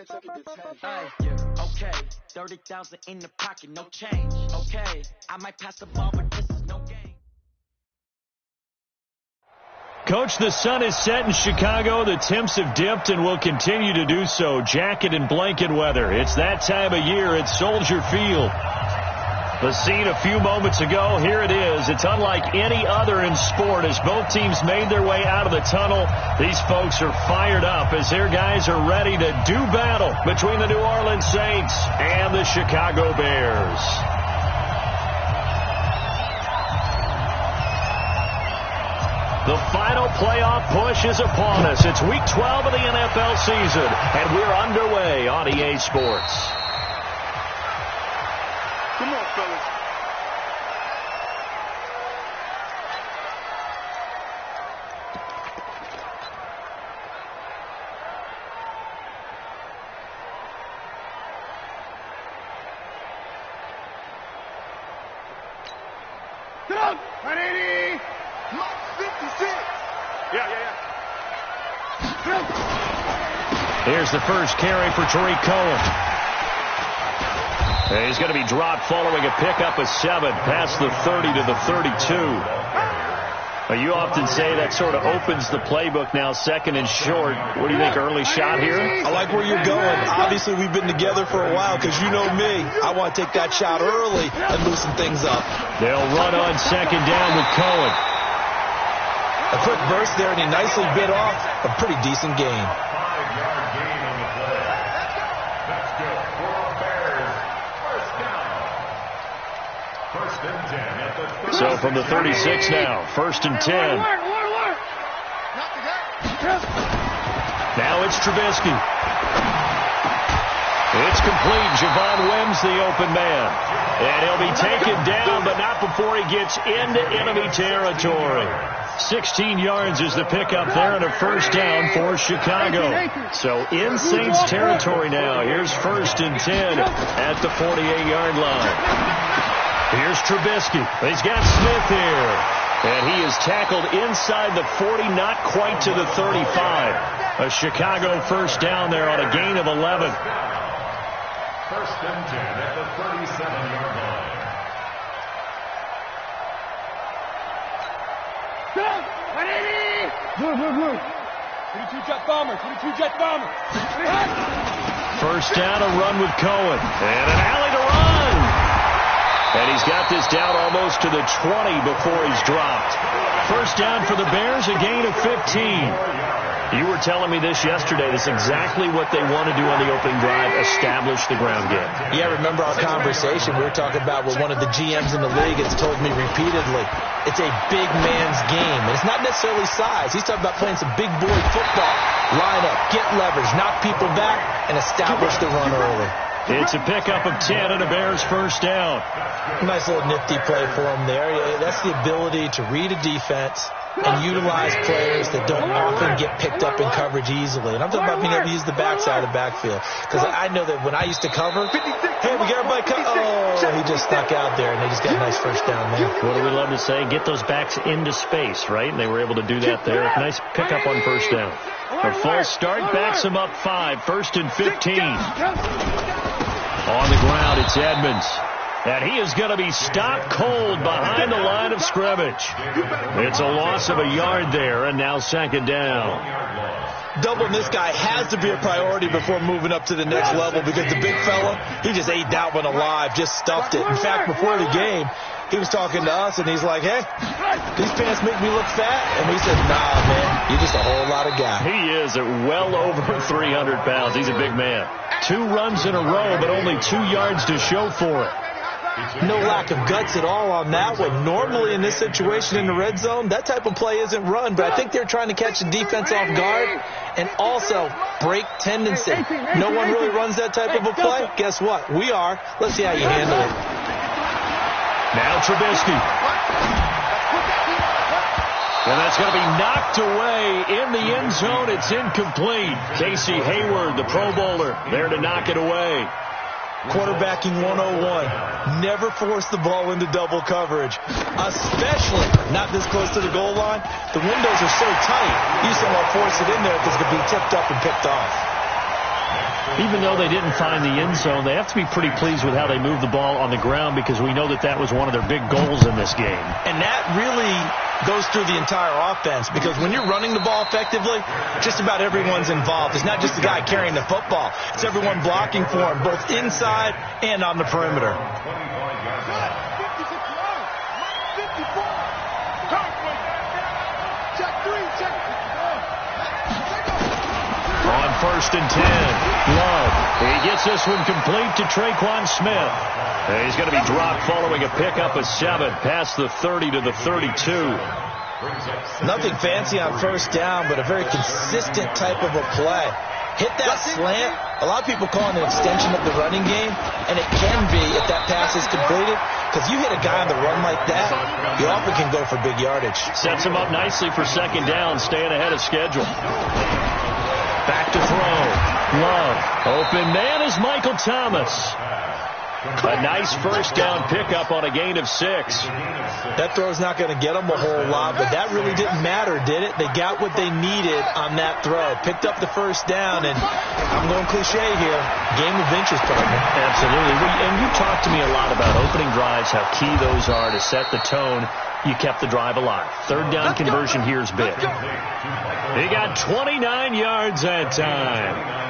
took it to 10. Okay, 30,000 in the pocket, no change. Okay, I might pass the ball, but this is no game. Coach, the sun is set in Chicago. The temps have dipped and will continue to do so. Jacket and blanket weather. It's that time of year at Soldier Field. The scene a few moments ago, here it is. It's unlike any other in sport as both teams made their way out of the tunnel. These folks are fired up as their guys are ready to do battle between the New Orleans Saints and the Chicago Bears. The final playoff push is upon us. It's Week 12 of the NFL season, and we're underway on EA Sports. Come on, fellas. Get up! 180! 56! Yeah. Here's the first carry for Tariq Cohen. He's going to be dropped following a pickup of 7 past the 30 to the 32. You often say that sort of opens the playbook now, second and short. What do you think, early shot here? I like where you're going. Obviously, we've been together for a while because you know me. I want to take that shot early and loosen things up. They'll run on second down with Cohen. A quick burst there, and he nicely bit off a pretty decent gain. 5-yard gain on the play. That's good for the Bears. First down. First and 10 at the 30. So from the 36 now, first and 10. Now it's Trubisky. It's complete. Javon Wims, the open man. And he'll be taken down, but not before he gets into enemy territory. 16 yards is the pickup there and a first down for Chicago. So in Saints territory now. Here's first and 10 at the 48-yard line. Here's Trubisky. He's got Smith here. And he is tackled inside the 40, not quite to the 35. A Chicago first down there on a gain of 11. First and 10 at the 37-yard line. Good. 22 jet bomber. First down, a run with Cohen. And an alley to run. And he's got this down almost to the 20 before he's dropped. First down for the Bears, a gain of 15. You were telling me this yesterday. That's exactly what they want to do on the opening drive, establish the ground game. Yeah, remember our conversation. We were talking about what one of the GMs in the league has told me repeatedly. It's a big man's game. And it's not necessarily size. He's talking about playing some big boy football. Line up, get leverage, knock people back, and establish the run early. It's a pickup of 10 and a Bears first down. Nice little nifty play for him there. That's the ability to read a defense and utilize players that don't often get picked up in coverage easily. And I'm talking about being able to use the backside of the backfield. Because I know that when I used to cover, hey, we got everybody cover. Oh, he just stuck out there, and they just got a nice first down there. What do we love to say? Get those backs into space, right? And they were able to do that there. Nice pickup on first down. A false start backs him up 5. First and 15. On the ground, it's Edmonds. And he is going to be stopped cold behind the line of scrimmage. It's a loss of a yard there, and now second down. Doubling this guy has to be a priority before moving up to the next level because the big fella, he just ate that one alive, just stuffed it. In fact, before the game, he was talking to us, and he's like, hey, these pants make me look fat. And we said, nah, man, you're just a whole lot of guy. He is at well over 300 pounds. He's a big man. 2 runs in a row, but only 2 yards to show for it. No lack of guts at all on that one. Normally in this situation in the red zone, that type of play isn't run, but I think they're trying to catch the defense off guard and also break tendency. No one really runs that type of a play. Guess what? We are. Let's see how you handle it. Now Trubisky. And that's going to be knocked away in the end zone. It's incomplete. Casey Hayward, the Pro Bowler, there to knock it away. Quarterbacking 101. Never force the ball into double coverage, especially not this close to the goal line. The windows are so tight, you just don't want to force it in there because it could be tipped up and picked off. Even though they didn't find the end zone, they have to be pretty pleased with how they moved the ball on the ground because we know that that was one of their big goals in this game. And that really goes through the entire offense because when you're running the ball effectively, just about everyone's involved. It's not just the guy carrying the football. It's everyone blocking for him, both inside and on the perimeter. On 1st and 10, Love. He gets this one complete to Traquan Smith. And he's going to be dropped following a pickup of 7 past the 30 to the 32. Nothing fancy on 1st down, but a very consistent type of a play. Hit that slant. A lot of people call it an extension of the running game, and it can be if that pass is completed, because you hit a guy on the run like that, you often can go for big yardage. Sets him up nicely for 2nd down, staying ahead of schedule. Back to throw. Love. Open man is Michael Thomas. A nice 1st down pickup on a gain of 6. That throw's not going to get them a whole lot, but that really didn't matter, did it? They got what they needed on that throw. Picked up the 1st down, and I'm going cliche here. Game of inches, partner. Absolutely. And you talked to me a lot about opening drives, how key those are to set the tone. You kept the drive alive. 3rd down conversion here is big. He got 29 yards that time.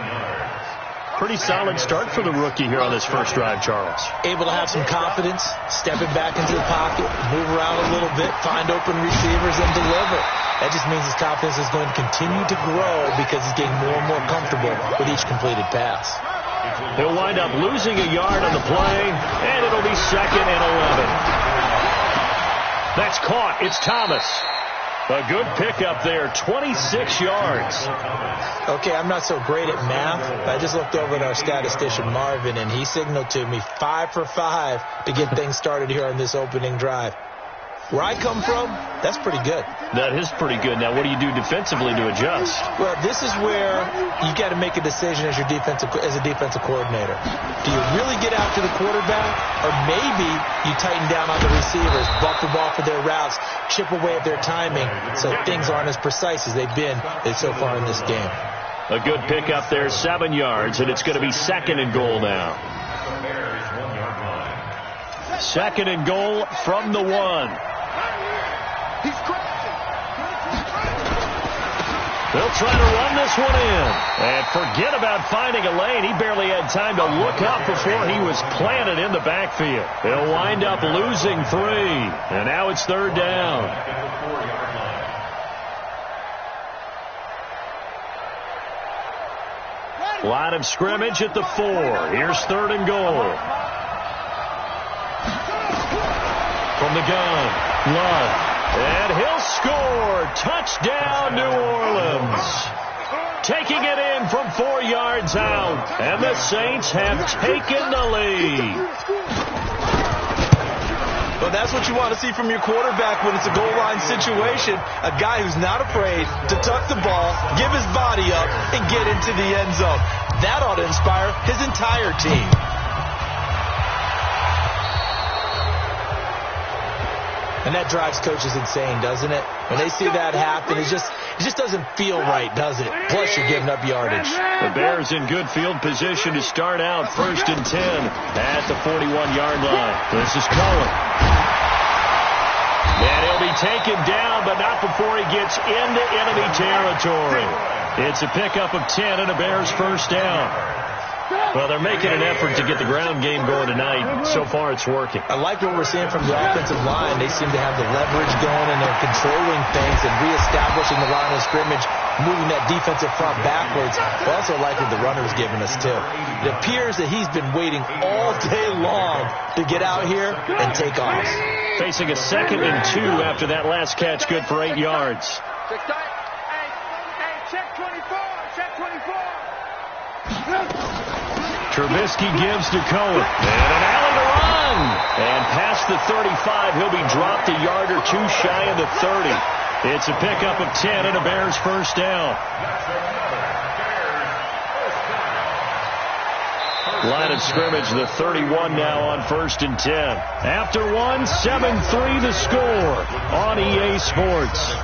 Pretty solid start for the rookie here on this 1st drive, Charles. Able to have some confidence, stepping back into the pocket, move around a little bit, find open receivers, and deliver. That just means his confidence is going to continue to grow because he's getting more and more comfortable with each completed pass. He'll wind up losing a yard on the play, and it'll be 2nd and 11. That's caught. It's Thomas. A good pickup there, 26 yards. Okay, I'm not so great at math. I just looked over at our statistician, Marvin, and he signaled to me 5 for 5 to get things started here on this opening drive. Where I come from, that's pretty good. That is pretty good. Now, what do you do defensively to adjust? Well, this is where you got to make a decision as a defensive coordinator. Do you really get after the quarterback, or maybe you tighten down on the receivers, buff the ball for their routes, chip away at their timing, so things aren't as precise as they've been so far in this game. A good pickup there, 7 yards, and it's going to be 2nd and goal now. 2nd and goal from the 1. They'll try to run this one in. And forget about finding a lane. He barely had time to look up before he was planted in the backfield. They'll wind up losing 3. And now it's 3rd down. Line of scrimmage at the 4. Here's 3rd and goal. From the gun, Love. And he'll score. Touchdown, New Orleans. Taking it in from 4 yards out. And the Saints have taken the lead. Well, that's what you want to see from your quarterback when it's a goal line situation. A guy who's not afraid to tuck the ball, give his body up, and get into the end zone. That ought to inspire his entire team. And that drives coaches insane, doesn't it? When they see that happen, it just doesn't feel right, does it? Plus, you're giving up yardage. The Bears in good field position to start out 1st and 10 at the 41-yard line. This is Cohen. And he'll be taken down, but not before he gets into enemy territory. It's a pickup of 10 and a Bears 1st down. Well, they're making an effort to get the ground game going tonight. So far, it's working. I like what we're seeing from the offensive line. They seem to have the leverage going, and they're controlling things and reestablishing the line of scrimmage, moving that defensive front backwards. I also like what the runner's giving us, too. It appears that he's been waiting all day long to get out here and take off. Facing a 2nd and 2 after that last catch, good for 8 yards. Hey, check 24, check 24. Trubisky gives to Cohen. And an alley to run. And past the 35, he'll be dropped a yard or 2 shy of the 30. It's a pickup of 10 and a Bears 1st down. Line of scrimmage, the 31 now on 1st and 10. After 1, 7-3 the score on EA Sports.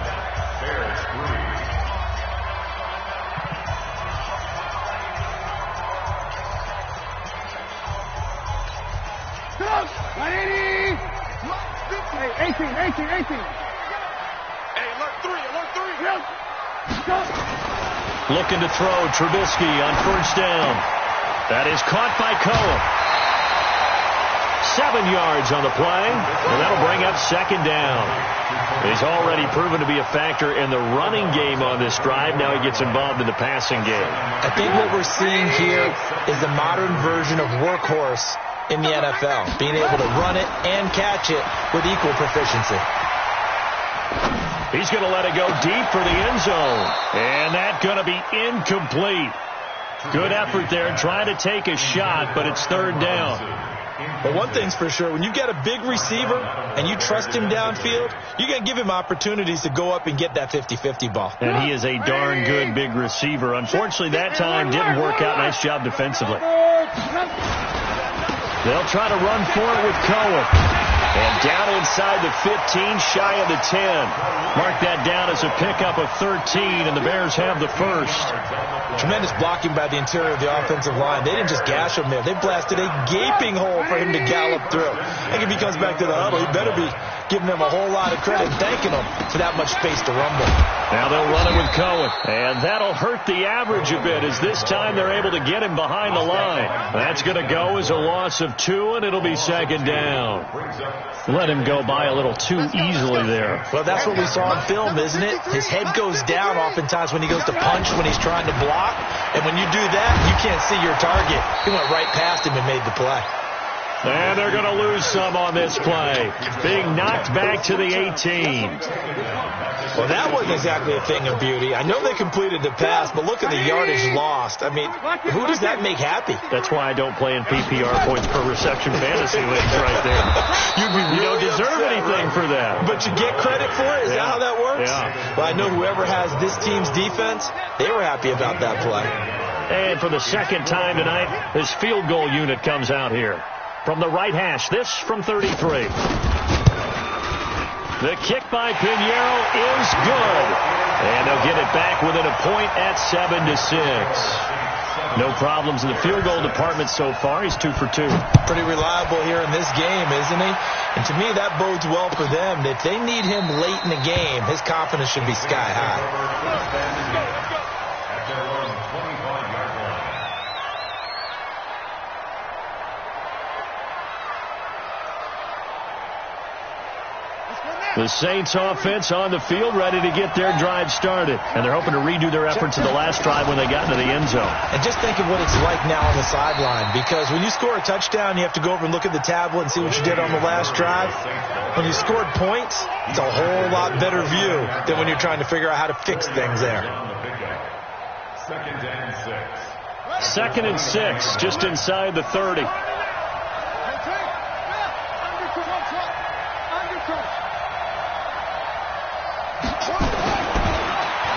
180. Hey, 18. Hey, alert three. Looking to throw. Trubisky on first down. That is caught by Cohen. 7 yards on the play, and that'll bring up second down. He's already proven to be a factor in the running game on this drive. Now he gets involved in the passing game. I think what we're seeing here is the modern version of workhorse in the NFL, being able to run it and catch it with equal proficiency. He's going to let it go deep for the end zone, and that's going to be incomplete. Good effort there, trying to take a shot, but it's third down. But one thing's for sure, when you get a big receiver and you trust him downfield, you're going to give him opportunities to go up and get that 50-50 ball. And he is a darn good big receiver. Unfortunately, that time didn't work out. Nice job defensively. They'll try to run for it with Cohen. And down inside the 15, shy of the 10. Mark that down as a pickup of 13, and the Bears have the first. Tremendous blocking by the interior of the offensive line. They didn't just gash him there. They blasted a gaping hole for him to gallop through. I think if he comes back to the huddle, he better be giving them a whole lot of credit and thanking them for that much space to rumble. Now they'll run it with Cohen. And that'll hurt the average a bit, as this time they're able to get him behind the line. That's going to go as a loss of 2, and it'll be second down. Let him go by a little too easily there. Well, that's what we saw in film, isn't it? His head goes down oftentimes when he goes to punch, when he's trying to block. And when you do that, you can't see your target. He went right past him and made the play. And they're going to lose some on this play. Being knocked back to the 18. Well, that wasn't exactly a thing of beauty. I know they completed the pass, but look at the yardage lost. I mean, who does that make happy? That's why I don't play in PPR points per reception fantasy leagues right there. You don't deserve anything for that. But you get credit for it? Is that how that works? Yeah. Well, I know whoever has this team's defense, they were happy about that play. And for the second time tonight, this field goal unit comes out here. From the right hash, this from 33. The kick by Pinheiro is good. And they'll get it back within a point at 7-6. No problems in the field goal department so far. He's 2 for 2. Pretty reliable here in this game, isn't he? And to me, that bodes well for them. If they need him late in the game, his confidence should be sky high. The Saints offense on the field, ready to get their drive started. And they're hoping to redo their efforts in the last drive when they got into the end zone. And just think of what it's like now on the sideline. Because when you score a touchdown, you have to go over and look at the tablet and see what you did on the last drive. When you scored points, it's a whole lot better view than when you're trying to figure out how to fix things there. 2nd and 6. 2nd and 6, just inside the 30.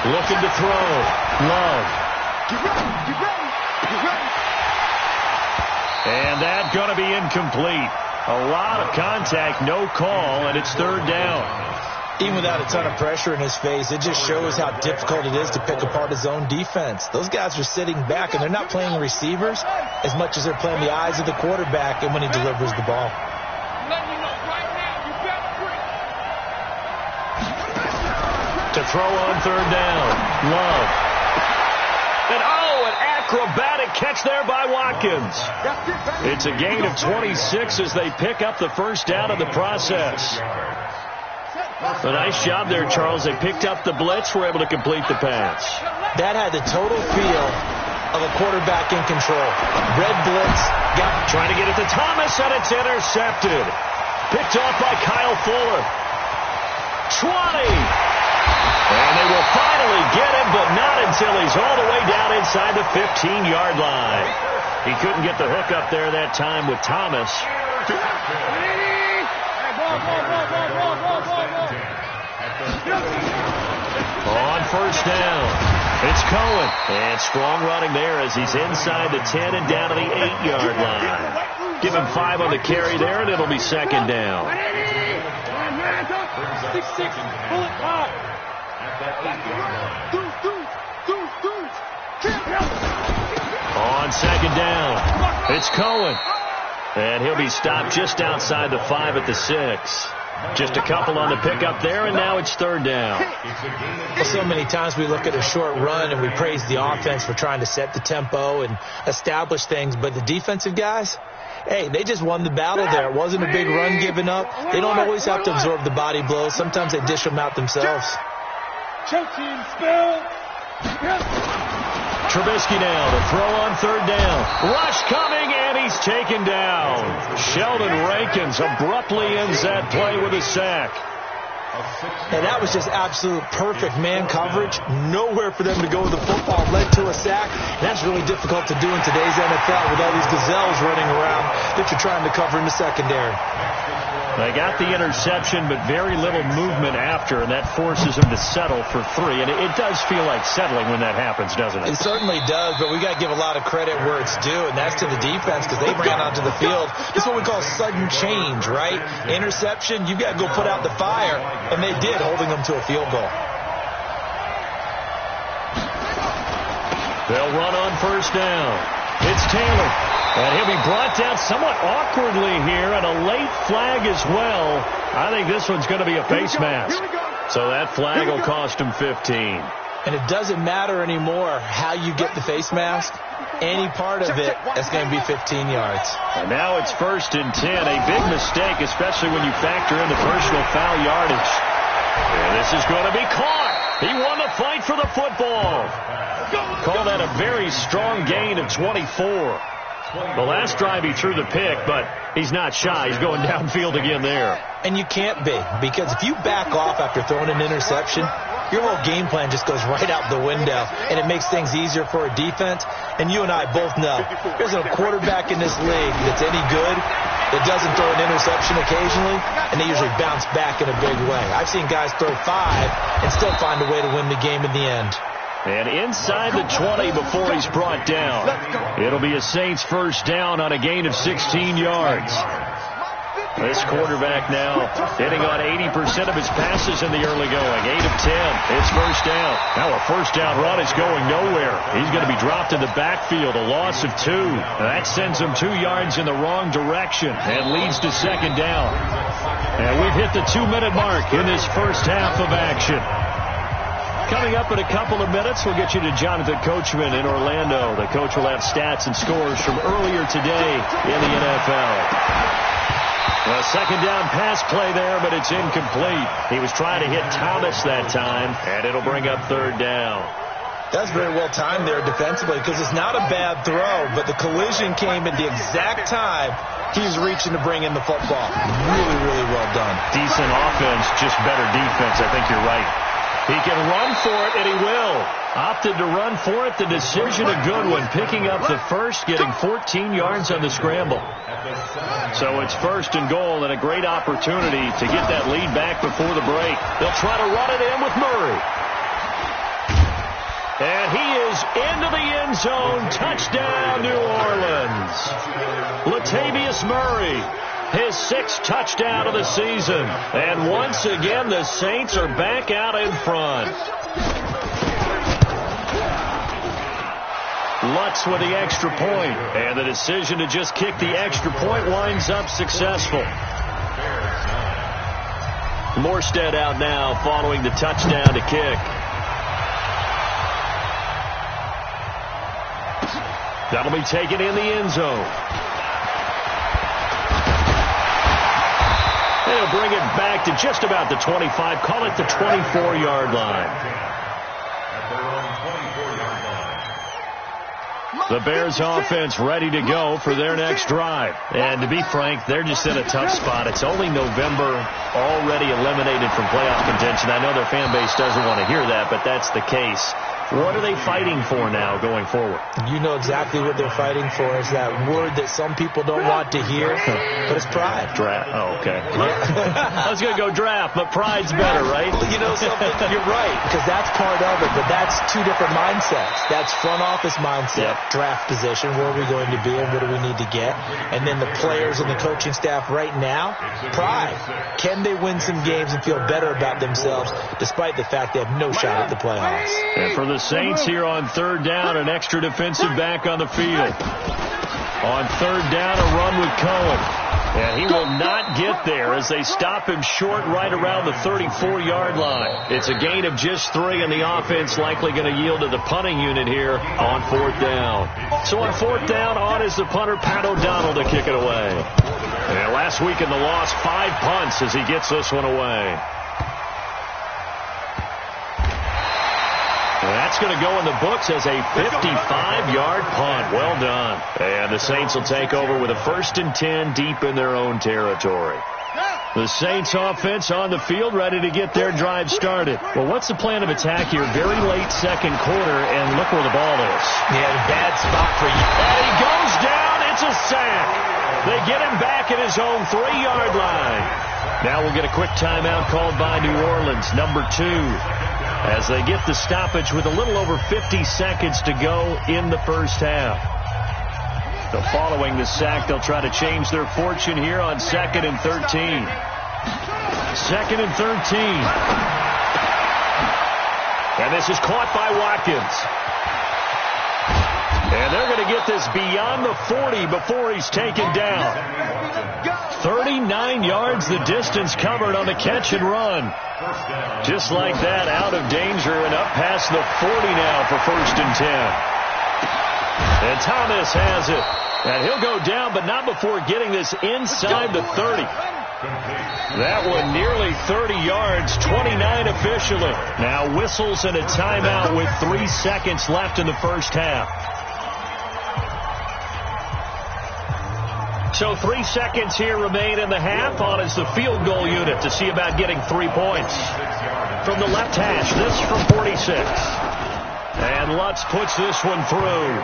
Looking to throw. Love. And that's going to be incomplete. A lot of contact, no call, and it's third down. Even without a ton of pressure in his face, it just shows how difficult it is to pick apart his own defense. Those guys are sitting back, and they're not playing receivers as much as they're playing the eyes of the quarterback and when he delivers the ball. To throw on third down. Love. And an acrobatic catch there by Watkins. It's a gain of 26 as they pick up the first down in the process. A nice job there, Charles. They picked up the blitz, were able to complete the pass. That had the total feel of a quarterback in control. Red blitz. Trying to get it to Thomas, and it's intercepted. Picked off by Kyle Fuller. 20. And they will finally get him, but not until he's all the way down inside the 15-yard line. He couldn't get the hook up there that time with Thomas. On first down, it's Cohen. And strong running there as he's inside the 10 and down to the 8-yard line. Give him 5 on the carry there, and it'll be second down. 6-6, pull it hard. On second down, it's Cohen. And he'll be stopped just outside the 5 at the 6. Just a couple on the pickup there, and now it's third down. Well, so many times we look at a short run and we praise the offense for trying to set the tempo and establish things, but the defensive guys, hey, they just won the battle there. It wasn't a big run given up. They don't always have to absorb the body blows. Sometimes they dish them out themselves. Choking spell. Trubisky now to throw on third down. Rush coming, and he's taken down. Sheldon Rankins abruptly ends that play with a sack. And that was just absolute perfect man coverage. Nowhere for them to go with the football. Led to a sack. And that's really difficult to do in today's NFL with all these gazelles running around that you're trying to cover in the secondary. They got the interception, but very little movement after, and that forces them to settle for 3. And it does feel like settling when that happens, doesn't it? It certainly does, but we got to give a lot of credit where it's due, and that's to the defense because they ran onto the field. This is what we call sudden change, right? Interception, you got to go put out the fire, and they did, holding them to a field goal. They'll run on first down. It's Taylor. And he'll be brought down somewhat awkwardly here, and a late flag as well. I think this one's going to be a face mask. So that flag will cost him 15. And it doesn't matter anymore how you get the face mask. Any part of it, that's going to be 15 yards. And now it's 1st and 10. A big mistake, especially when you factor in the personal foul yardage. And this is going to be caught. He won the fight for the football. Call that a very strong gain of 24. The last drive he threw the pick, but he's not shy. He's going downfield again there. And you can't be, because if you back off after throwing an interception, your whole game plan just goes right out the window, and it makes things easier for a defense. And you and I both know there's a quarterback in this league that's any good that doesn't throw an interception occasionally, and they usually bounce back in a big way. I've seen guys throw 5 and still find a way to win the game in the end. And inside the 20 before he's brought down. It'll be a Saints first down on a gain of 16 yards. This quarterback now hitting on 80% of his passes in the early going. 8 of 10. It's first down. Now a first down run is going nowhere. He's going to be dropped in the backfield. A loss of 2. That sends him 2 yards in the wrong direction and leads to second down. And we've hit the 2-minute mark in this first half of action. Coming up in a couple of minutes, we'll get you to Jonathan Coachman in Orlando. The coach will have stats and scores from earlier today in the NFL. A second down pass play there, but it's incomplete. He was trying to hit Thomas that time, and it'll bring up third down. That's very well timed there defensively because it's not a bad throw, but the collision came at the exact time he was reaching to bring in the football. Really, really well done. Decent offense, just better defense. I think you're right. He can run for it, and he will. Opted to run for it. The decision a good one. Picking up the first, getting 14 yards on the scramble. So it's 1st and goal, and a great opportunity to get that lead back before the break. They'll try to run it in with Murray. And he is into the end zone. Touchdown, New Orleans. Latavius Murray. His 6th touchdown of the season. And once again, the Saints are back out in front. Lutz with the extra point. And the decision to just kick the extra point winds up successful. Morstead out now following the touchdown to kick. That'll be taken in the end zone. They'll bring it back to just about the 25. Call it the 24-yard line. The Bears offense ready to go for their next drive. And to be frank, they're just in a tough spot. It's only November, already eliminated from playoff contention. I know their fan base doesn't want to hear that, but that's the case. What are they fighting for now going forward? You know exactly what they're fighting for. Is that word that some people don't want to hear, but it's pride. Draft. Oh, okay. I was going to go draft, but pride's better, right? You know something? You're right, because that's part of it, but that's 2 different mindsets. That's front office mindset, draft position, where are we going to be and what do we need to get? And then the players and the coaching staff right now, pride. Can they win some games and feel better about themselves despite the fact they have no shot at the playoffs? And for the Saints here on third down, an extra defensive back on the field. On third down, a run with Cohen. And he will not get there as they stop him short right around the 34-yard line. It's a gain of just 3, and the offense likely going to yield to the punting unit here on fourth down. So on fourth down, on is the punter, Pat O'Donnell, to kick it away. And last week in the loss, 5 punts as he gets this one away. That's going to go in the books as a 55-yard punt. Well done. And the Saints will take over with a 1st and 10 deep in their own territory. The Saints offense on the field ready to get their drive started. Well, what's the plan of attack here? Very late second quarter, and look where the ball is. Yeah, bad spot for you. And he goes down. It's a sack. They get him back at his own 3-yard line. Now we'll get a quick timeout called by New Orleans, number 2. As they get the stoppage with a little over 50 seconds to go in the first half. So following the sack, they'll try to change their fortune here on 2nd and 13. 2nd and 13. And this is caught by Watkins. And they're going to get this beyond the 40 before he's taken down. 39 yards the distance covered on the catch and run. Just like that, out of danger and up past the 40 now for 1st and 10. And Thomas has it. And he'll go down, but not before getting this inside the 30. That one nearly 30 yards, 29 officially. Now whistles and a timeout with 3 seconds left in the first half. So 3 seconds here remain in the half. On is the field goal unit to see about getting 3 points. From the left hash, this from 46. And Lutz puts this one through.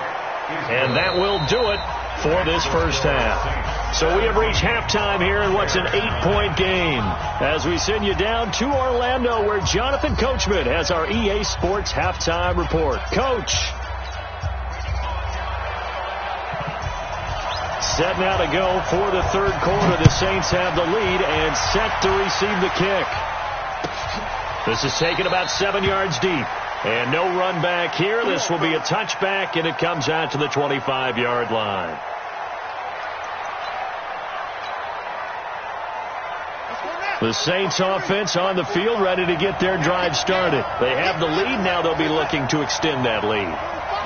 And that will do it for this first half. So we have reached halftime here in what's an 8-point game. As we send you down to Orlando, where Jonathan Coachman has our EA Sports halftime report. Coach. Set now to go for the third quarter. The Saints have the lead and set to receive the kick. This is taken about 7 yards deep. And no run back here. This will be a touchback, and it comes out to the 25-yard line. The Saints offense on the field ready to get their drive started. They have the lead. Now they'll be looking to extend that lead.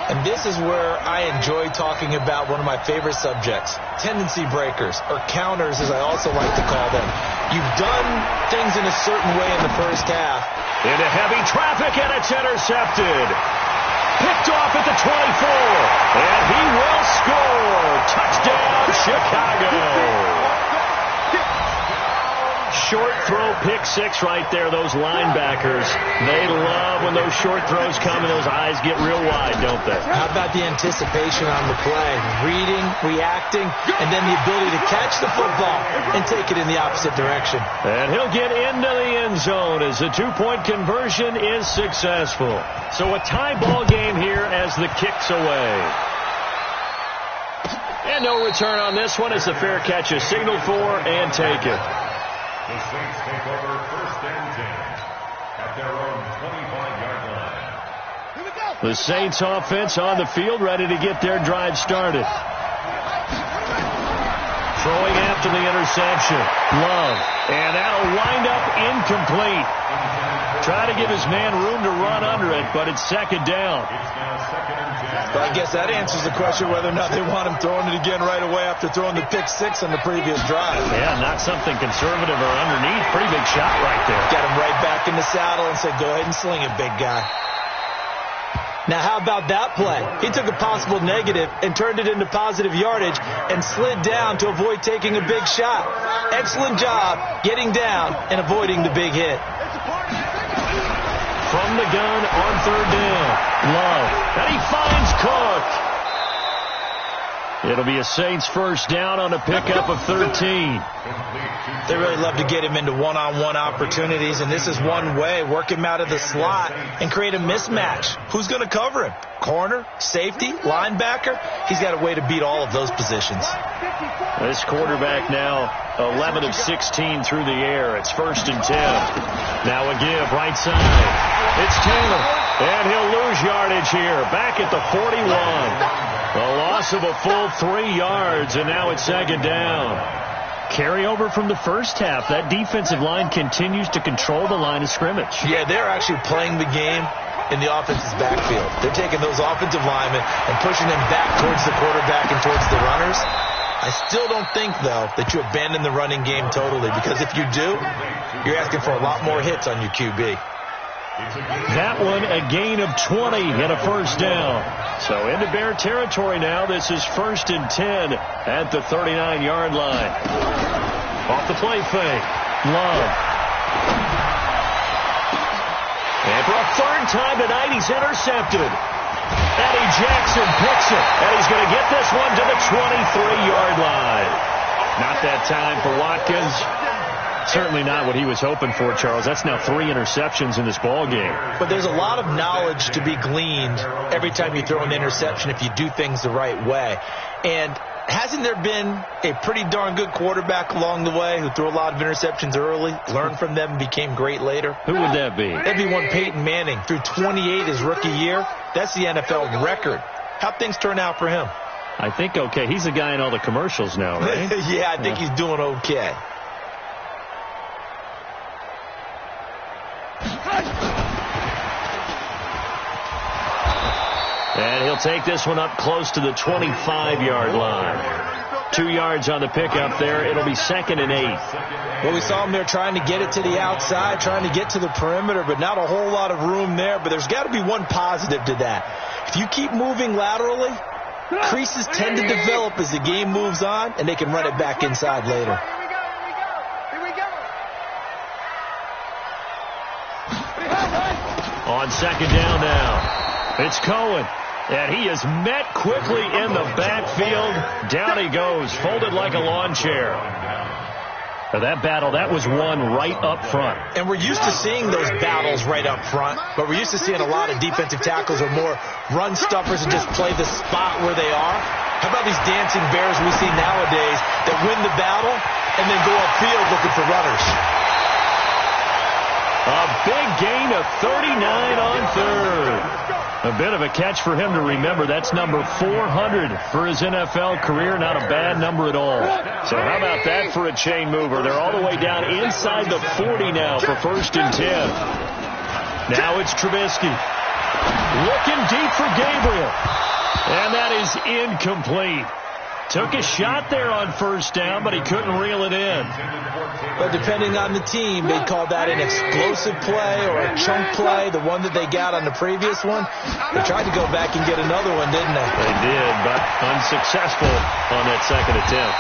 And this is where I enjoy talking about one of my favorite subjects, tendency breakers, or counters as I also like to call them. You've done things in a certain way in the first half. Into heavy traffic, and it's intercepted. Picked off at the 24. And he will score. Touchdown, Chicago. Short throw, pick 6 right there. Those linebackers, they love when those short throws come and those eyes get real wide, don't they? How about the anticipation on the play? Reading, reacting, and then the ability to catch the football and take it in the opposite direction. And he'll get into the end zone as the 2-point conversion is successful. So a tie ball game here as the kick's away. And no return on this one as the fair catch is signaled for and taken. The Saints take over 1st and 10 at their own 25-yard line. Here we go. The Saints offense on the field ready to get their drive started. Throwing after the interception. Love. And that'll wind up incomplete. Try to give his man room to run under it, but it's 2nd down. It's now 2nd and 10. But I guess that answers the question whether or not they want him throwing it again right away after throwing the pick 6 on the previous drive. Yeah, not something conservative or underneath. Pretty big shot right there. Got him right back in the saddle and said, go ahead and sling it, big guy. Now, how about that play? He took a possible negative and turned it into positive yardage and slid down to avoid taking a big shot. Excellent job getting down and avoiding the big hit. From the gun on 3rd down. Love. And he finds Cook. It'll be a Saints first down on a pickup of 13. They really love to get him into one-on-one opportunities, and this is one way. Work him out of the slot and create a mismatch. Who's going to cover him? Corner, safety, linebacker? He's got a way to beat all of those positions. This quarterback now 11 of 16 through the air. It's 1st and 10. Now a give right side. It's Taylor, and he'll lose yardage here. Back at the 41. A loss of a full 3 yards, and now it's second down. Carryover from the first half. That defensive line continues to control the line of scrimmage. Yeah, they're actually playing the game in the offense's backfield. They're taking those offensive linemen and pushing them back towards the quarterback and towards the runners. I still don't think, though, that you abandon the running game totally, because if you do, you're asking for a lot more hits on your QB. That one, a gain of 20 and a first down. So into Bear territory now. This is 1st and 10 at the 39-yard line. Off the play fake. Love. And for a third time tonight, he's intercepted. Eddie Jackson picks it, and he's going to get this one to the 23-yard line. Not that time for Watkins. Certainly not what he was hoping for, Charles. That's now 3 interceptions in this ball game. But there's a lot of knowledge to be gleaned every time you throw an interception if you do things the right way. And hasn't there been a pretty darn good quarterback along the way who threw a lot of interceptions early, learned from them, and became great later? Who would that be? That'd be one Peyton Manning. Threw 28 his rookie year. That's the NFL record. How'd things turn out for him? I think okay. He's the guy in all the commercials now, right? Yeah, I think he's doing okay. And he'll take this one up close to the 25-yard line. 2 yards on the pickup there. It'll be 2nd and 8. Well, we saw him there trying to get it to the outside, trying to get to the perimeter, but not a whole lot of room there. But there's got to be one positive to that. If you keep moving laterally, creases tend to develop as the game moves on, and they can run it back inside later. On 2nd down now, it's Cohen. And he is met quickly in the backfield. Down he goes, folded like a lawn chair. That battle, that was won right up front. And we're used to seeing those battles right up front, but we're used to seeing a lot of defensive tackles or more run stuffers and just play the spot where they are. How about these dancing bears we see nowadays that win the battle and then go upfield looking for runners? A big gain of 39 on 3rd. A bit of a catch for him to remember. That's number 400 for his NFL career. Not a bad number at all. So how about that for a chain mover? They're all the way down inside the 40 now for 1st and 10. Now it's Trubisky. Looking deep for Gabriel. And that is incomplete. Took a shot there on 1st down, but he couldn't reel it in. But depending on the team, they'd call that an explosive play or a chunk play, the one that they got on the previous one. They tried to go back and get another one, didn't they? They did, but unsuccessful on that 2nd attempt.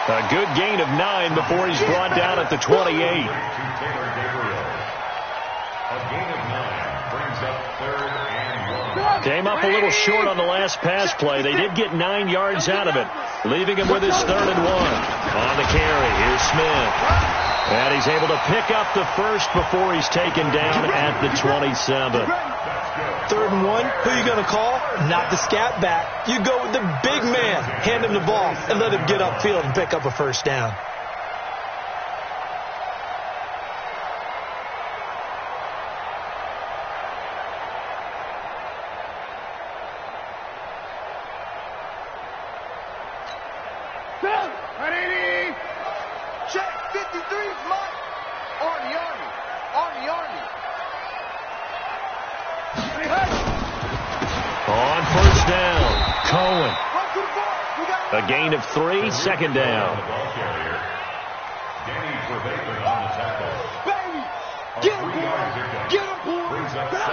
A good gain of 9 before he's brought down at the 28. A gain of 9 brings up 3rd and 1. Came up a little short on the last pass play. They did get 9 yards out of it, leaving him with his 3rd and 1. On the carry, here's Smith. And he's able to pick up the first before he's taken down at the 27. 3rd and 1, who are you going to call? Not the scat back. You go with the big man, hand him the ball, and let him get upfield and pick up a 1st down. On 1st down, Cohen. A gain of 3, 2nd down.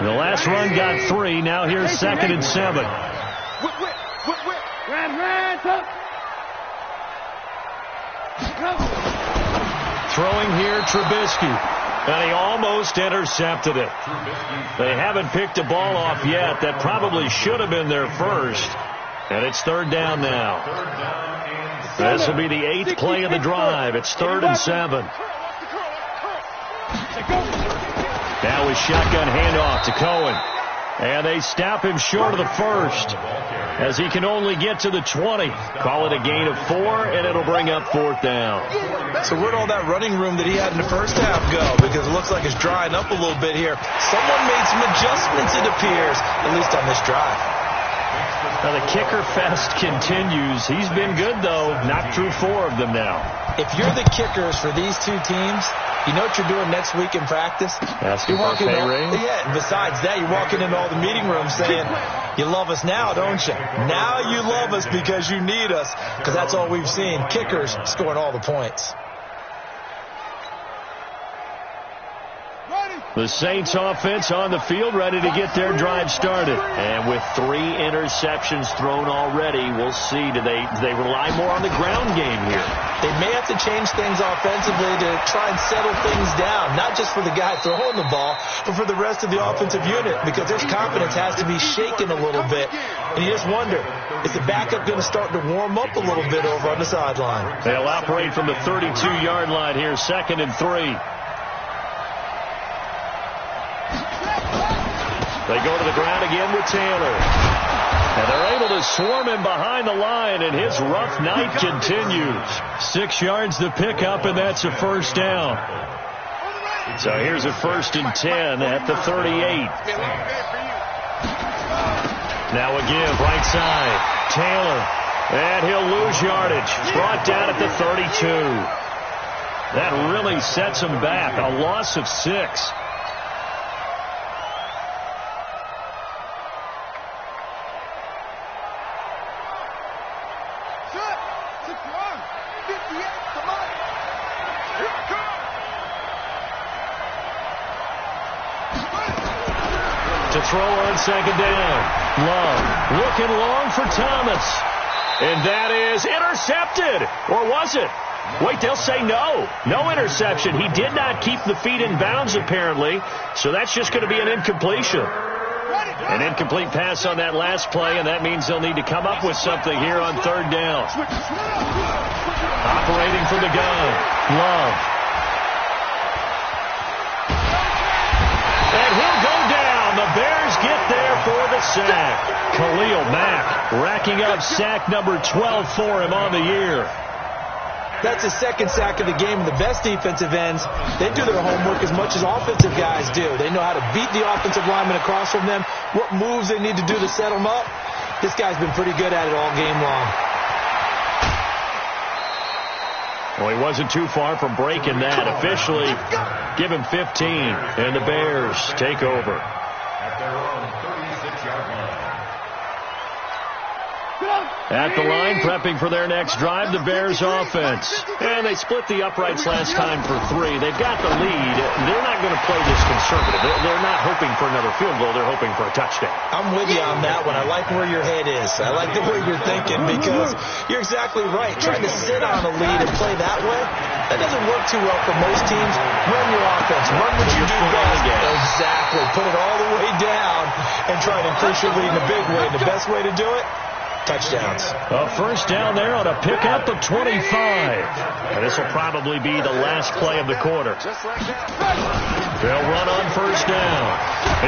The last run got 3. Now here's 2nd and 7. Throwing here, Trubisky. And he almost intercepted it. They haven't picked a ball off yet. That probably should have been their first. And it's 3rd down now. This will be the 8th play of the drive. It's 3rd and 7. Now his shotgun handoff to Cohen. And they stop him short of the first, as he can only get to the 20. Call it a gain of 4, and it'll bring up 4th down. So where'd all that running room that he had in the first half go? Because it looks like it's drying up a little bit here. Someone made some adjustments, it appears, at least on this drive. Now, the kicker fest continues. He's been good, though. Knocked through 4 of them now. If you're the kickers for these two teams, you know what you're doing next week in practice? Asking for a pay raise? Yeah, and besides that, you're walking into all the meeting rooms saying, you love us now, don't you? Now you love us because you need us, because that's all we've seen. Kickers scoring all the points. The Saints offense on the field, ready to get their drive started. And with 3 interceptions thrown already, we'll see. Do they rely more on the ground game here? They may have to change things offensively to try and settle things down, not just for the guy throwing the ball, but for the rest of the offensive unit, because his confidence has to be shaken a little bit. And you just wonder, is the backup going to start to warm up a little bit over on the sideline? They'll operate from the 32-yard line here, 2nd and 3. They go to the ground again with Taylor. And they're able to swarm him behind the line, and his rough night continues. 6 yards the pickup, and that's a first down. So here's a 1st and 10 at the 38. Now again, right side. Taylor. And he'll lose yardage. Brought down at the 32. That really sets him back. A loss of 6. To throw on 2nd down. Love looking long for Thomas. And that is intercepted. Or was it? Wait, they'll say no. No interception. He did not keep the feet in bounds, apparently. So that's just going to be an incompletion. An incomplete pass on that last play, and that means they'll need to come up with something here on 3rd down. Operating from the gun. Love. And he'll go down. The Bears get there for the sack. Khalil Mack racking up sack number 12 for him on the year. That's his 2nd sack of the game. The best defensive ends, they do their homework as much as offensive guys do. They know how to beat the offensive lineman across from them, what moves they need to do to set them up. This guy's been pretty good at it all game long. Well, he wasn't too far from breaking that. Officially, give him 15, and the Bears take over. At their own 36-yard line. At the line, prepping for their next drive, the Bears offense. And they split the uprights last time for 3. They've got the lead. They're not going to play this conservative. They're not hoping for another field goal. They're hoping for a touchdown. I'm with you on that one. I like where your head is. I like the way you're thinking, because you're exactly right. Trying to sit on a lead and play that way, that doesn't work too well for most teams. Run your offense. Run what you do best. Exactly. Put it all the way down and try to increase your lead in a big way. The best way to do it, touchdowns. A first down there on a pickup of 25. And this will probably be the last play of the quarter. They'll run on first down.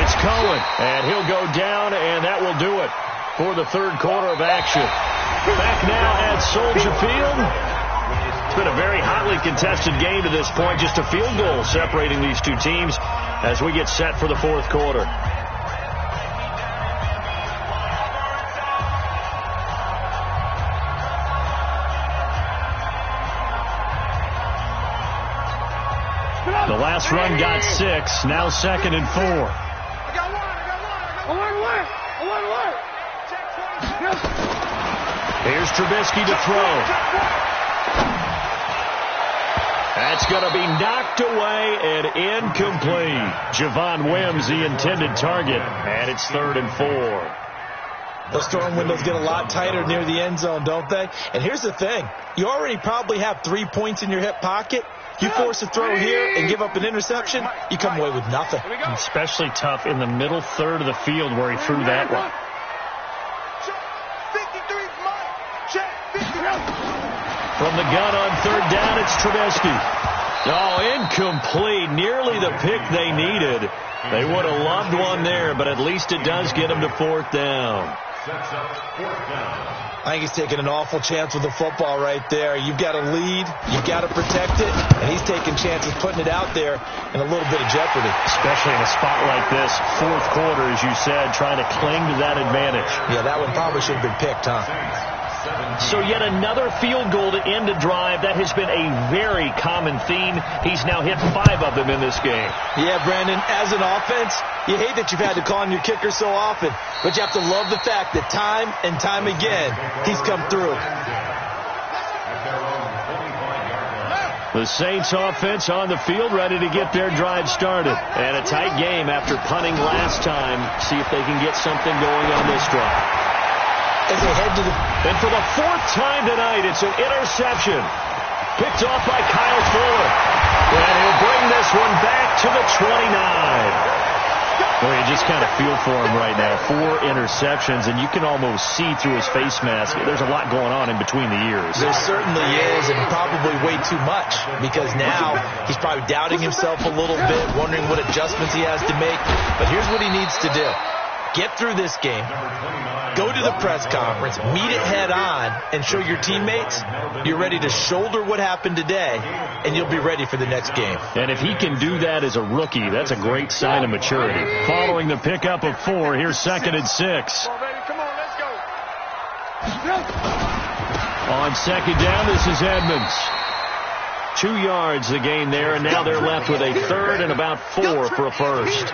It's Cohen, and he'll go down, and that will do it for the 3rd quarter of action. Back now at Soldier Field. It's been a very hotly contested game to this point. Just a field goal separating these two teams as we get set for the 4th quarter. The last run got 6. Now 2nd and 4. Here's Trubisky to throw. That's going to be knocked away and incomplete. Javon Wims, the intended target, and it's 3rd and 4. Those throwing windows get a lot tighter near the end zone, don't they? And here's the thing. You already probably have 3 points in your hip pocket. You force a throw here and give up an interception, you come away with nothing. Especially tough in the middle third of the field where he threw that one. From the gun on 3rd down, it's Trubisky. Oh, incomplete. Nearly the pick they needed. They would have loved one there, but at least it does get them to 4th down. Sets up 4th down. I think he's taking an awful chance with the football right there. You've got to lead, you've got to protect it, and he's taking chances putting it out there in a little bit of jeopardy. Especially in a spot like this, fourth quarter, as you said, trying to cling to that advantage. Yeah, that one probably should have been picked, huh? So yet another field goal to end a drive. That has been a very common theme. He's now hit 5 of them in this game. Yeah, Brandon, as an offense, you hate that you've had to call on your kicker so often, but you have to love the fact that time and time again, he's come through. The Saints offense on the field, ready to get their drive started. And a tight game after punting last time. See if they can get something going on this drive. As they head to the... And for the 4th time tonight, it's an interception. Picked off by Kyle Fuller. And he'll bring this one back to the 29. Well, you just kind of feel for him right now. 4 interceptions, and you can almost see through his face mask. There's a lot going on in between the ears. There certainly is, and probably way too much, because now he's probably doubting himself a little bit, wondering what adjustments he has to make. But here's what he needs to do. Get through this game, go to the press conference, meet it head on, and show your teammates you're ready to shoulder what happened today, and you'll be ready for the next game. And if he can do that as a rookie, that's a great sign of maturity. Following the pickup of 4, here's 2nd and 6. Come on, let's go. On 2nd down, this is Edmonds. 2 yards the gain there, and now they're left with a 3rd and about 4 for a first.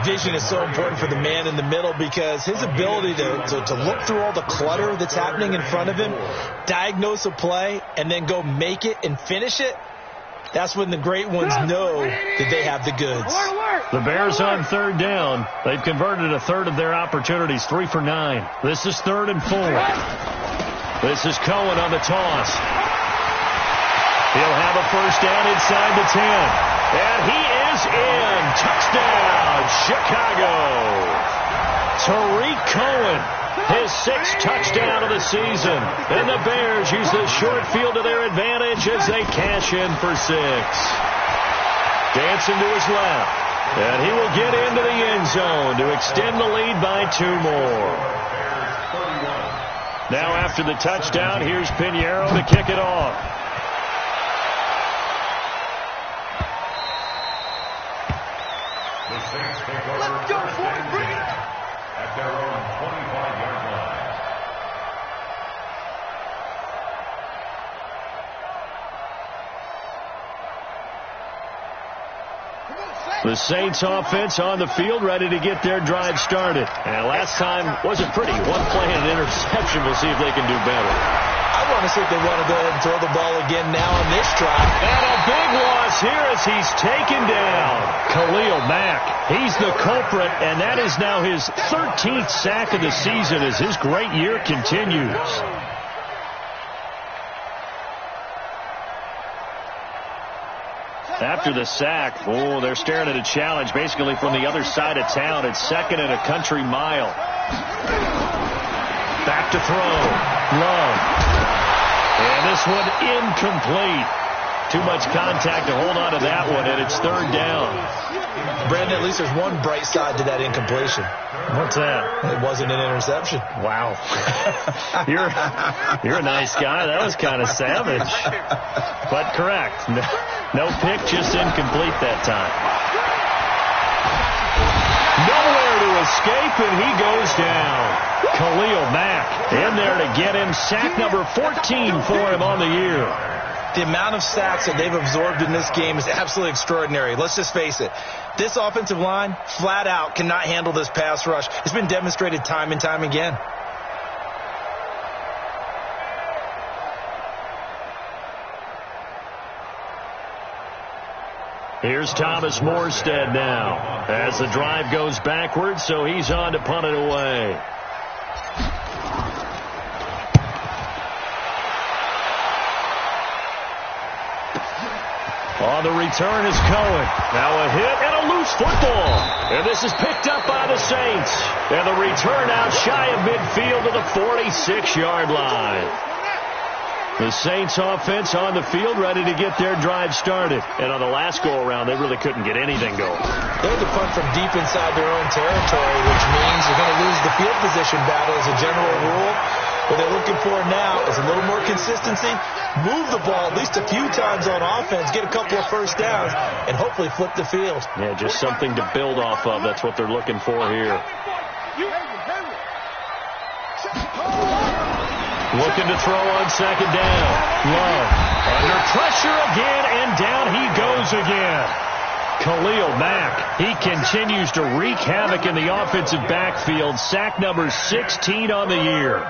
Vision is so important for the man in the middle because his ability to look through all the clutter that's happening in front of him, diagnose a play, and then go make it and finish it, that's when the great ones know that they have the goods. The Bears on 3rd down. They've converted a 1/3 of their opportunities, 3 for 9. This is 3rd and 4. This is Cohen on the toss. He'll have a first down inside the 10. And he is in. Touchdown, Chicago. Tariq Cohen, his 6th touchdown of the season. And the Bears use the short field to their advantage as they cash in for 6. Dancing to his left. And he will get into the end zone to extend the lead by 2 more. Now after the touchdown, here's Pinheiro to kick it off. Let's go for it, bring it. At their own 25-yard line. The Saints offense on the field, ready to get their drive started. And last time wasn't pretty. 1 play and an interception. We'll see if they can do better. I want to see if they want to go ahead and throw the ball again now on this drive. And a big loss here as he's taken down. Khalil Mack, he's the culprit, and that is now his 13th sack of the season as his great year continues. After the sack, they're staring at a challenge basically from the other side of town. It's 2nd and a country mile. Back to throw. Love. And this one incomplete. Too much contact to hold on to that one, and it's 3rd down. Brandon, at least there's one bright side to that incompletion. What's that? It wasn't an interception. Wow. You're a nice guy. That was kind of savage. But correct. No pick, just incomplete that time. Nowhere to escape, and he goes down. Khalil Mack in there to get him. Sack number 14 for him on the year. The amount of sacks that they've absorbed in this game is absolutely extraordinary. Let's just face it. This offensive line, flat out, cannot handle this pass rush. It's been demonstrated time and time again. Here's Thomas Morstead now as the drive goes backwards, so he's on to punt it away. On the return is Cohen. Now a hit and a loose football. And this is picked up by the Saints. And the return out shy of midfield to the 46-yard line. The Saints offense on the field, ready to get their drive started. And on the last go-around, they really couldn't get anything going. They had to punt from deep inside their own territory, which means you're going to lose the field position battle as a general rule. What they're looking for now is a little more consistency, move the ball at least a few times on offense, get a couple of first downs, and hopefully flip the field. Yeah, just something to build off of. That's what they're looking for here. Looking to throw on second down. Love under pressure again, and down he goes again. Khalil Mack, he continues to wreak havoc in the offensive backfield. Sack number 16 on the year.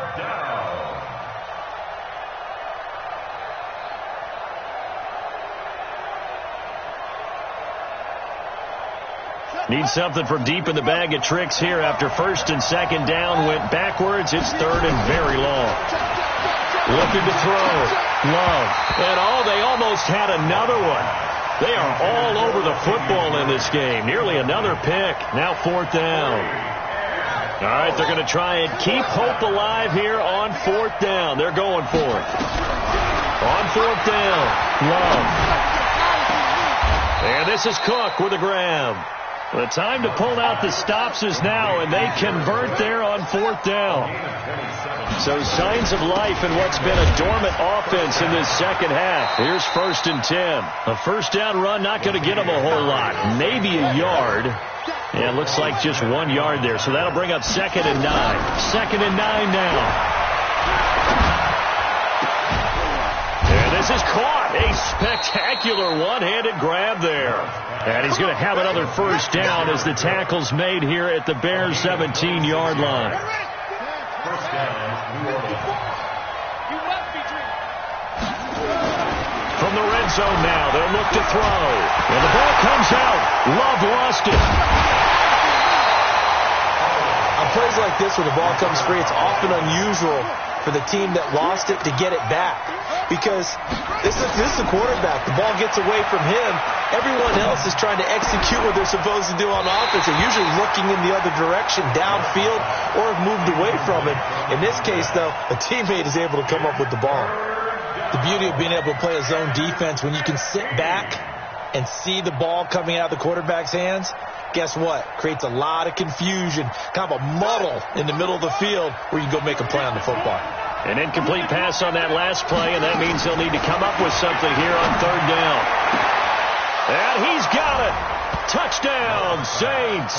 Need something from deep in the bag of tricks here after first and second down went backwards. It's third and very long. Looking to throw. Love. And they almost had another one. They are all over the football in this game. Nearly another pick. Now fourth down. All right, they're going to try and keep hope alive here on fourth down. They're going for it. On fourth down. Love. And this is Cook with a grab. The time to pull out the stops is now, and they convert there on fourth down. So signs of life in what's been a dormant offense in this second half. Here's first and 10. A first down run, not going to get them a whole lot. Maybe a yard. Yeah, it looks like just 1 yard there. So that'll bring up second and 9. Second and 9 now. And this is caught. A spectacular one-handed grab there. And he's going to have another first down as the tackle's made here at the Bears' 17-yard line. First down, New Orleans. From the red zone now, they'll look to throw. And the ball comes out. Love lost it. On plays like this where the ball comes free, it's often unusual for the team that lost it to get it back. Because this is the quarterback. The ball gets away from him. Everyone else is trying to execute what they're supposed to do on offense. They're usually looking in the other direction, downfield, or have moved away from it. In this case, though, a teammate is able to come up with the ball. The beauty of being able to play a zone defense, when you can sit back and see the ball coming out of the quarterback's hands, guess what? Creates a lot of confusion, kind of a muddle in the middle of the field where you go make a play on the football. An incomplete pass on that last play, and that means they'll need to come up with something here on third down. And he's got it. Touchdown, Saints.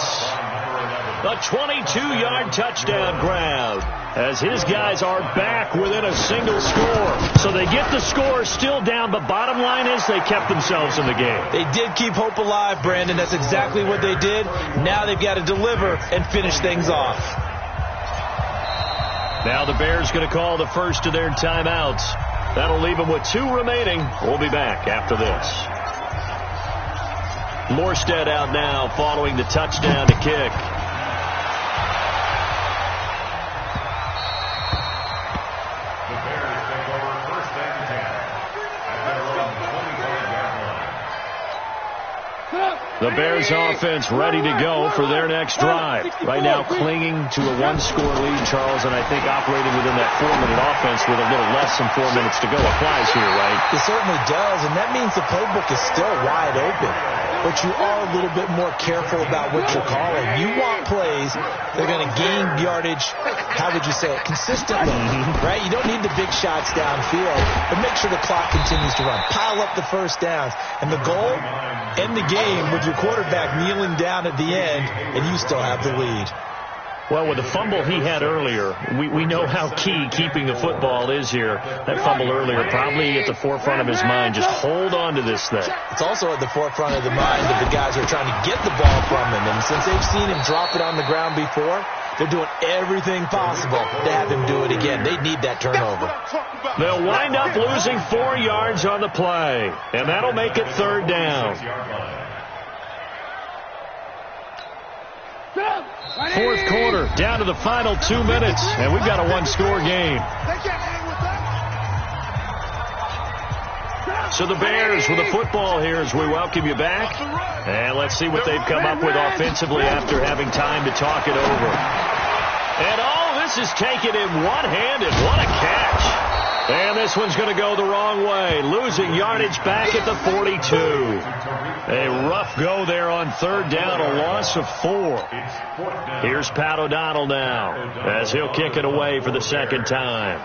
A 22-yard touchdown grab as his guys are back within a single score. So they get the score still down, but bottom line is they kept themselves in the game. They did keep hope alive, Brandon. That's exactly what they did. Now they've got to deliver and finish things off. Now the Bears going to call the first of their timeouts. That'll leave them with 2 remaining. We'll be back after this. Morstead out now following the touchdown to kick. The Bears take over first and 10 at their own 25-yard line. The Bears offense ready to go for their next drive. Right now clinging to a 1-score lead, Charles, and I think operating within that 4-minute offense with a little less than 4 minutes to go applies here, right? It certainly does, and that means the playbook is still wide open. But you are a little bit more careful about what you're calling. You want plays that are going to gain yardage, how would you say it, consistently, right? You don't need the big shots downfield, but make sure the clock continues to run. Pile up the first downs. And the goal, end the game with your quarterback kneeling down at the end, and you still have the lead. Well, with the fumble he had earlier, we know how key keeping the football is here. That fumble earlier probably at the forefront of his mind. Just hold on to this thing. It's also at the forefront of the mind of the guys who are trying to get the ball from him. And since they've seen him drop it on the ground before, they're doing everything possible to have him do it again. They need that turnover. They'll wind up losing 4 yards on the play, and that'll make it third down. Fourth quarter, down to the final 2 minutes, and we've got a 1-score game. So the Bears with the football here as we welcome you back. And let's see what they've come up with offensively after having time to talk it over. And this is taken in one-handed. What a catch. And this one's going to go the wrong way, losing yardage back at the 42. A rough go there on third down, a loss of 4. Here's Pat O'Donnell now as he'll kick it away for the second time.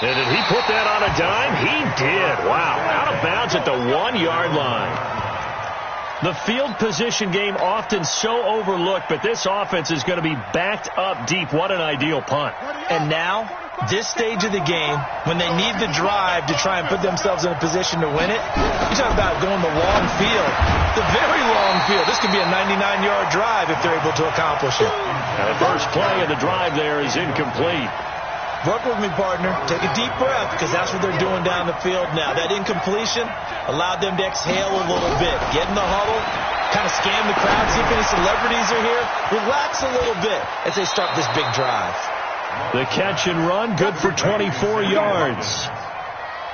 And did he put that on a dime? He did. Wow. Out of bounds at the 1-yard line. The field position game often so overlooked, but this offense is going to be backed up deep. What an ideal punt. And now, this stage of the game, when they need the drive to try and put themselves in a position to win it, you talk about going the long field, the very long field. This could be a 99-yard drive if they're able to accomplish it. Now the first play of the drive there is incomplete. Work with me, partner. Take a deep breath, because that's what they're doing down the field now. That incompletion allowed them to exhale a little bit. Get in the huddle, kind of scan the crowd, see if any celebrities are here. Relax a little bit as they start this big drive. The catch and run, good for 24 yards.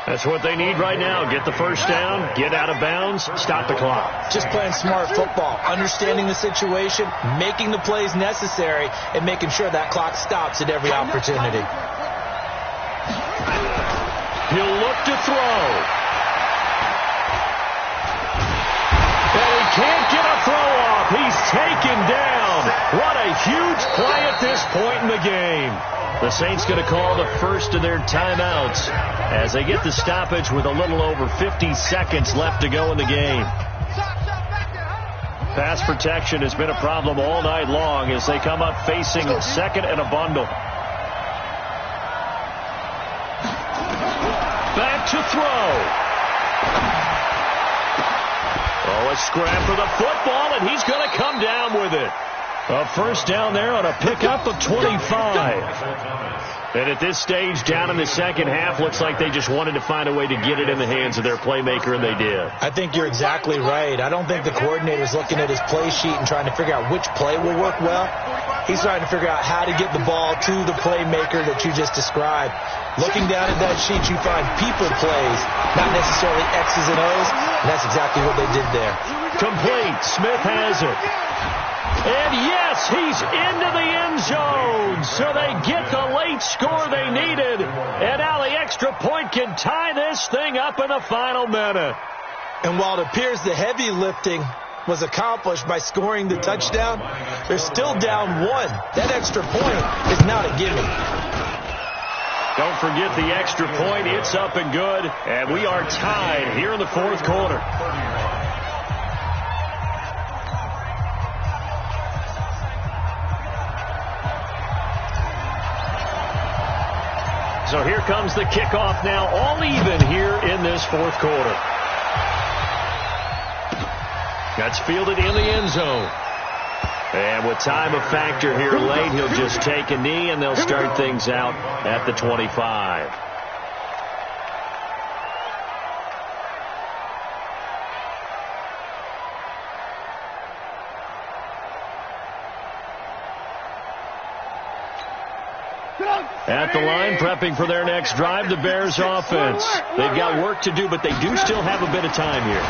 That's what they need right now. Get the first down, get out of bounds, stop the clock. Just playing smart football, understanding the situation, making the plays necessary, and making sure that clock stops at every opportunity. He'll look to throw. And he can't get a throw off. He's taken down. What a huge play at this point in the game. The Saints going to call the first of their timeouts as they get the stoppage with a little over 50 seconds left to go in the game. Pass protection has been a problem all night long as they come up facing second and a bundle. Back to throw. Oh, a scram for the football, and he's going to come down with it. A first down there on a pickup of 25. And at this stage, down in the second half, looks like they just wanted to find a way to get it in the hands of their playmaker, and they did. I think you're exactly right. I don't think the coordinator's looking at his play sheet and trying to figure out which play will work well. He's trying to figure out how to get the ball to the playmaker that you just described. Looking down at that sheet, you find people plays, not necessarily X's and O's, and that's exactly what they did there. Complete. Smith has it. And yes, he's into the end zone. So they get the late score they needed. And now the extra point can tie this thing up in the final minute. And while it appears the heavy lifting was accomplished by scoring the touchdown, they're still down 1. That extra point is not a gimme. Don't forget the extra point. It's up and good. And we are tied here in the fourth quarter. So here comes the kickoff now, all even here in this fourth quarter. That's fielded in the end zone. And with time a factor here late, he'll just take a knee, and they'll start things out at the 25. At the line, prepping for their next drive, the Bears offense. They've got work to do, but they do still have a bit of time here.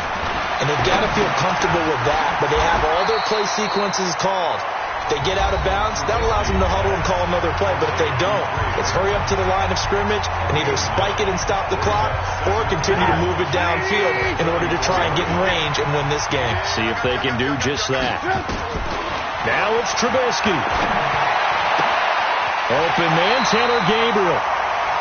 And they've got to feel comfortable with that, but they have all their play sequences called. If they get out of bounds, that allows them to huddle and call another play, but if they don't, it's hurry up to the line of scrimmage and either spike it and stop the clock or continue to move it downfield in order to try and get in range and win this game. See if they can do just that. Now it's Trubisky. Open man, Tanner Gabriel.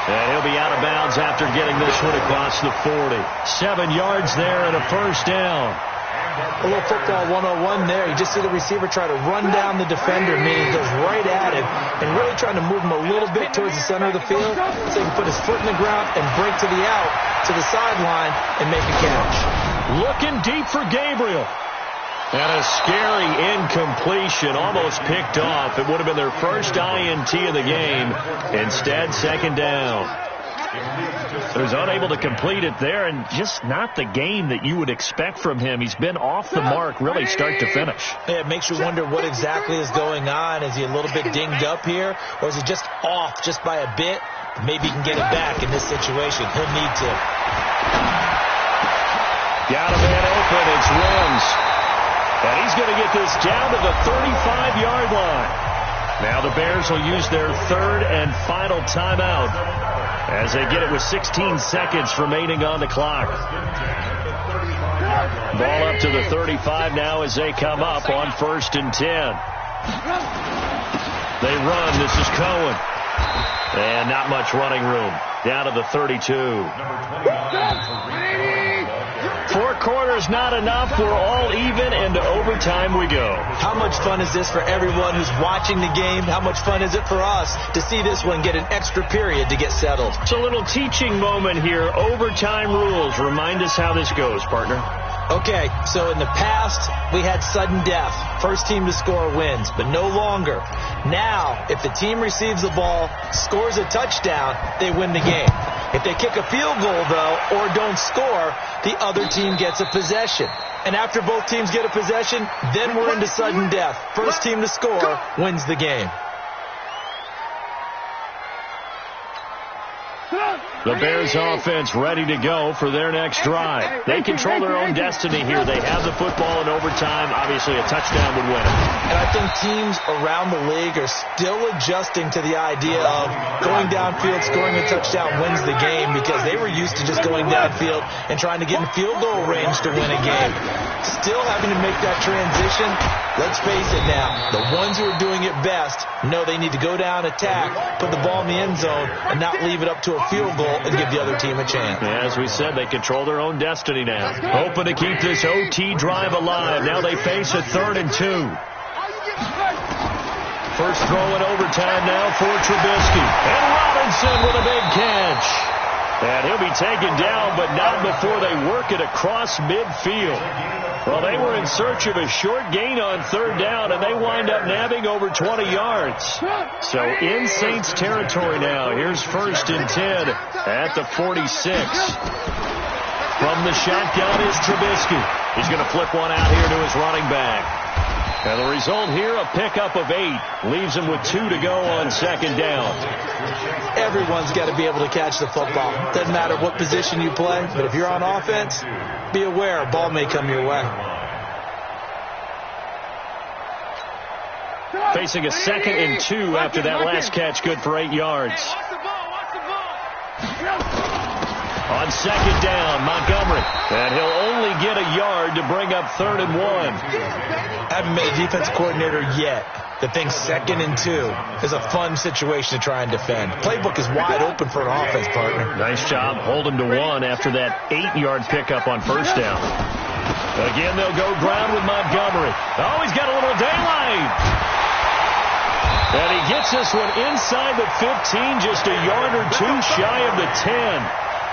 And he'll be out of bounds after getting this one across the 40. 7 yards there and a first down. A little football 101 there. You just see the receiver try to run down the defender, meaning he goes right at him and really trying to move him a little bit towards the center of the field so he can put his foot in the ground and break to the out, to the sideline, and make a catch. Looking deep for Gabriel. And a scary incompletion, almost picked off. It would have been their first INT of the game. Instead, second down. He was unable to complete it there, and just not the game that you would expect from him. He's been off the mark really start to finish. Yeah, it makes you wonder what exactly is going on. Is he a little bit dinged up here, or is he just off just by a bit? Maybe he can get it back in this situation. He'll need to. Got a man open. It's Wims. And he's going to get this down to the 35-yard line. Now the Bears will use their third and final timeout as they get it with 16 seconds remaining on the clock. Ball up to the 35 now as they come up on 1st and 10. They run. This is Cohen. And not much running room. Down to the 32. 4 quarters not enough. We're all even, and to overtime we go. How much fun is this for everyone who's watching the game? How much fun is it for us to see this one get an extra period to get settled? It's a little teaching moment here. Overtime rules. Remind us how this goes, partner. Okay, so in the past, we had sudden death. First team to score wins, but no longer. Now, if the team receives the ball, scores a touchdown, they win the game. If they kick a field goal, though, or don't score, the other team gets a possession. And after both teams get a possession, then we're into sudden death. First team to score wins the game. The Bears offense ready to go for their next drive. They control their own destiny here. They have the football in overtime. Obviously, a touchdown would win it. And I think teams around the league are still adjusting to the idea of going downfield, scoring a touchdown wins the game, because they were used to just going downfield and trying to get in field goal range to win a game. Still having to make that transition. Let's face it now, the ones who are doing it best know they need to go down, attack, put the ball in the end zone, and not leave it up to a field goal and give the other team a chance. As we said, they control their own destiny now. Hoping to keep this OT drive alive. Now they face a 3rd and 2. First throw in overtime now for Trubisky. And Robinson with a big catch. And he'll be taken down, but not before they work it across midfield. Well, they were in search of a short gain on 3rd down, and they wind up nabbing over 20 yards. So in Saints territory now. Here's 1st and 10 at the 46. From the shotgun is Trubisky. He's going to flip one out here to his running back. And the result here, a pickup of 8. Leaves him with 2 to go on 2nd down. Everyone's got to be able to catch the football. Doesn't matter what position you play, but if you're on offense, be aware a ball may come your way. Facing a 2nd and 2 after that last catch, good for 8 yards. On 2nd down, Montgomery. And he'll only get a yard to bring up 3rd and 1. Haven't been a defense coordinator yet that thinks 2nd and 2 is a fun situation to try and defend. Playbook is wide open for an offense, partner. Nice job holding to 1 after that 8-yard pickup on 1st down. Again, they'll go ground with Montgomery. Oh, he's got a little daylight. And he gets this one inside the 15, just a yard or 2 shy of the 10.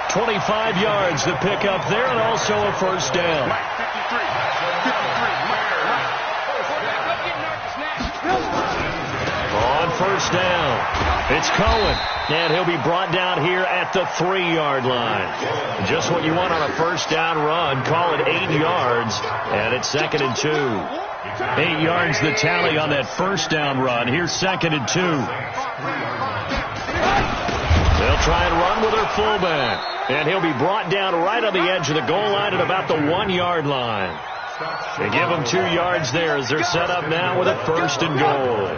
25 yards to pick up there, and also a 1st down. On 1st down, it's Cohen, and he'll be brought down here at the 3-yard line. Just what you want on a 1st down run. Call it 8 yards, and it's 2nd and 2. 8 yards the tally on that 1st down run. Here's 2nd and 2. They'll try and run with their fullback. And he'll be brought down right on the edge of the goal line at about the 1-yard line. They give him 2 yards there as they're set up now with a 1st and goal.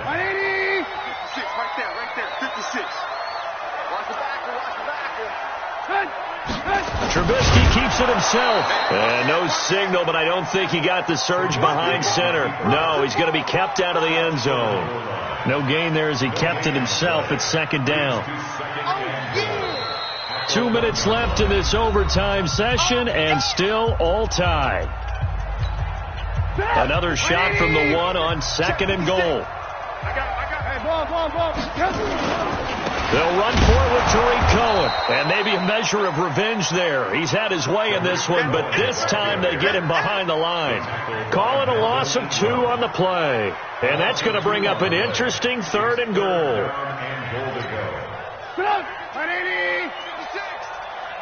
Trubisky keeps it himself. And no signal, but I don't think he got the surge behind center. No, he's going to be kept out of the end zone. No gain there as he kept it himself at 2nd down. 2 minutes left in this overtime session, and still all tied. Another shot from the 1 on 2nd and goal. They'll run for it with Tariq Cohen, and maybe a measure of revenge there. He's had his way in this one, but this time they get him behind the line. Call it a loss of 2 on the play, and that's going to bring up an interesting 3rd and goal.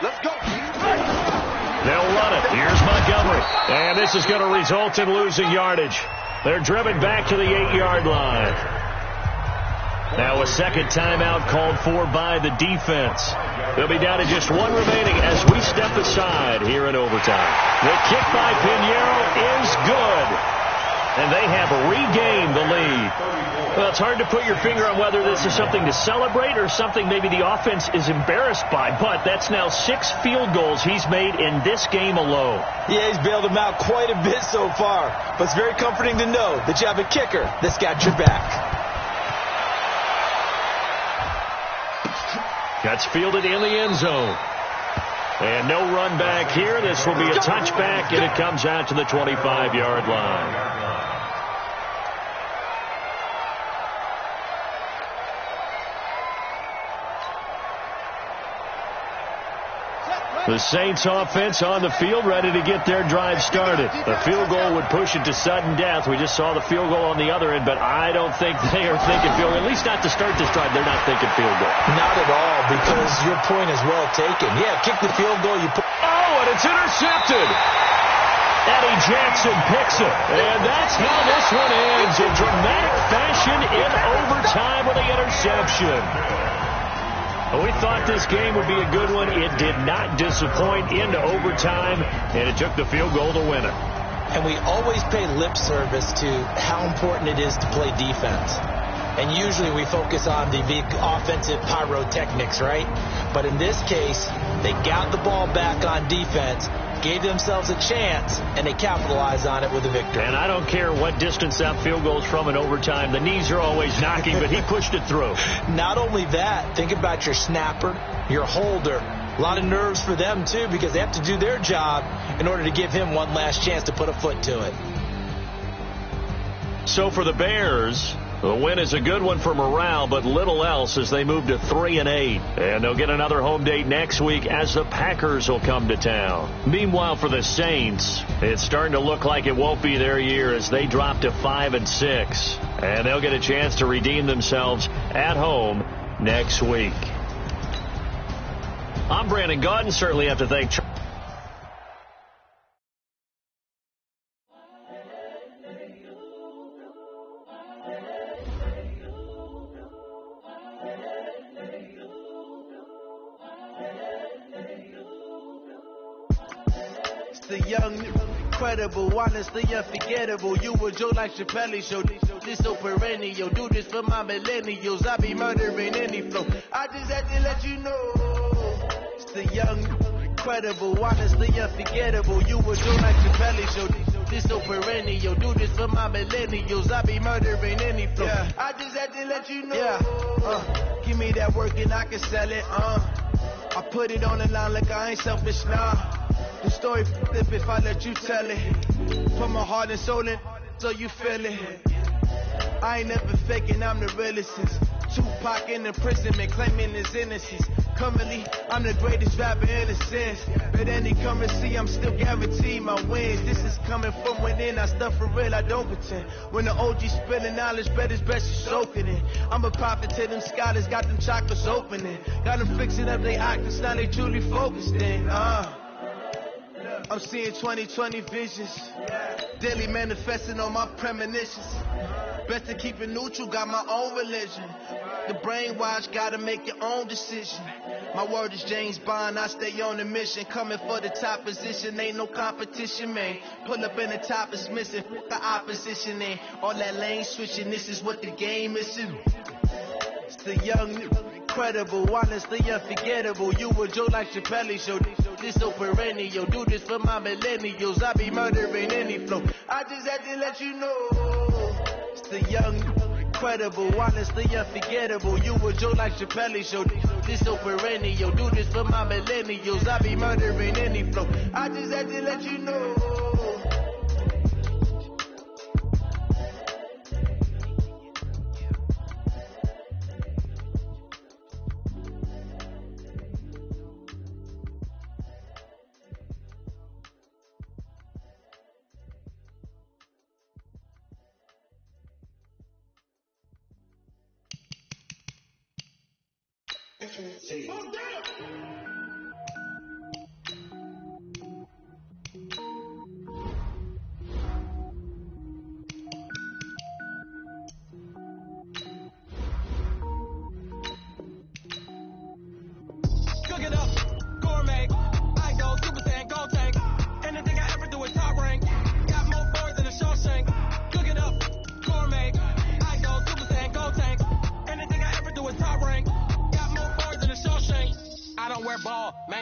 Let's go. They'll run it. Here's Montgomery. And this is going to result in losing yardage. They're driven back to the 8-yard line. Now a second timeout called for by the defense. They'll be down to just one remaining as we step aside here in overtime. The kick by Pinheiro is good. And they have regained the lead. Well, it's hard to put your finger on whether this is something to celebrate or something maybe the offense is embarrassed by. But that's now 6 field goals he's made in this game alone. Yeah, he's bailed them out quite a bit so far. But it's very comforting to know that you have a kicker that's got your back. Gets fielded in the end zone. And no run back here. This will be a touchback, and it comes out to the 25-yard line. The Saints offense on the field, ready to get their drive started. The field goal would push it to sudden death. We just saw the field goal on the other end, but I don't think they are thinking field goal. At least not to start this drive. They're not thinking field goal. Not at all, because your point is well taken. Yeah, kick the field goal. Oh, and it's intercepted. Eddie Jackson picks it. And that's how this one ends in dramatic fashion in overtime with the interception. We thought this game would be a good one. It did not disappoint into overtime, and it took the field goal to win it. And we always pay lip service to how important it is to play defense. And usually we focus on the big offensive pyrotechnics, right? But in this case, they got the ball back on defense, gave themselves a chance, and they capitalized on it with a victory. And I don't care what distance that field goes from in overtime. The knees are always knocking, but he pushed it through. Not only that, think about your snapper, your holder. A lot of nerves for them, too, because they have to do their job in order to give him one last chance to put a foot to it. So for the Bears, the win is a good one for morale, but little else as they move to 3-8. And they'll get another home date next week as the Packers will come to town. Meanwhile, for the Saints, it's starting to look like it won't be their year as they drop to 5-6. And they'll get a chance to redeem themselves at home next week. I'm Brandon Gaudin. Certainly have to thank The young, incredible, honestly unforgettable. You a Joe like Chappelle show. This so perennial. Do this for my millennials. I be murdering any flow. I just had to let you know. It's the young, incredible, honestly unforgettable. You a Joe like Chappelle show. This so perennial. Do this for my millennials. I be murdering any flow. Yeah. I just had to let you know. Yeah. Give me that work and I can sell it. I put it on the line like I ain't selfish, nah. The story flip if I let you tell it. Put my heart and soul in so you feel it. I ain't never faking, I'm the realest since Tupac in imprisonment, claiming his innocence. Currently, I'm the greatest rapper in a sense. But any currency, I'm still guaranteed my wins. This is coming from within, I stuff for real, I don't pretend. When the OG spilling knowledge, bet it's best you soaking it. I'm a prophet to them scholars, got them chakras opening. Got them fixing up they octaves, now they truly focused in. I'm seeing 2020 visions, daily manifesting on my premonitions. Best to keep it neutral, got my own religion. The brainwash, gotta make your own decision. My word is James Bond, I stay on a mission. Coming for the top position, ain't no competition, man. Pull up in the top is missing, the opposition ain't. All that lane switching, this is what the game is. It's the young, incredible, honestly unforgettable. You a Joe like Chappelle show. This so perennial. Do this for my millennials. I be murdering any flow. I just had to let you know. It's the young, incredible, honestly unforgettable. You a Joe like Chappelle show. This so perennial. Do this for my millennials. I be murdering any flow. I just had to let you know.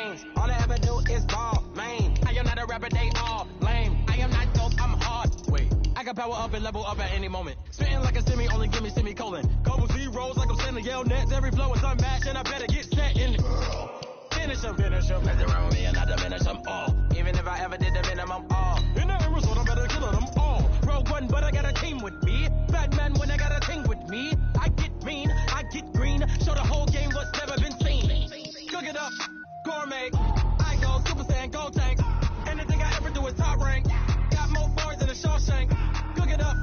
chains. All I ever do is ball, man. I am not a rapper, they all lame. I am not dope, I'm hard. Wait, I can power up and level up at any moment. Spitting like a semi, only give me semicolon. Couple zeros like I'm sending yell nets. Every flow is unmatched and I better get set in. Finish them. Mess around with me and I diminish them all. Even if I ever did the minimum all. In the Arizona, I better kill them all. Rogue One, but I got a team with me. Bad man when I got a team with me. I get mean, I get green. Show the whole game what's never been seen. Cook it up, gourmet. I go Super Saiyan, Gold Tank. Anything I ever do is top rank. Got more bars than a Shawshank. Cook it up,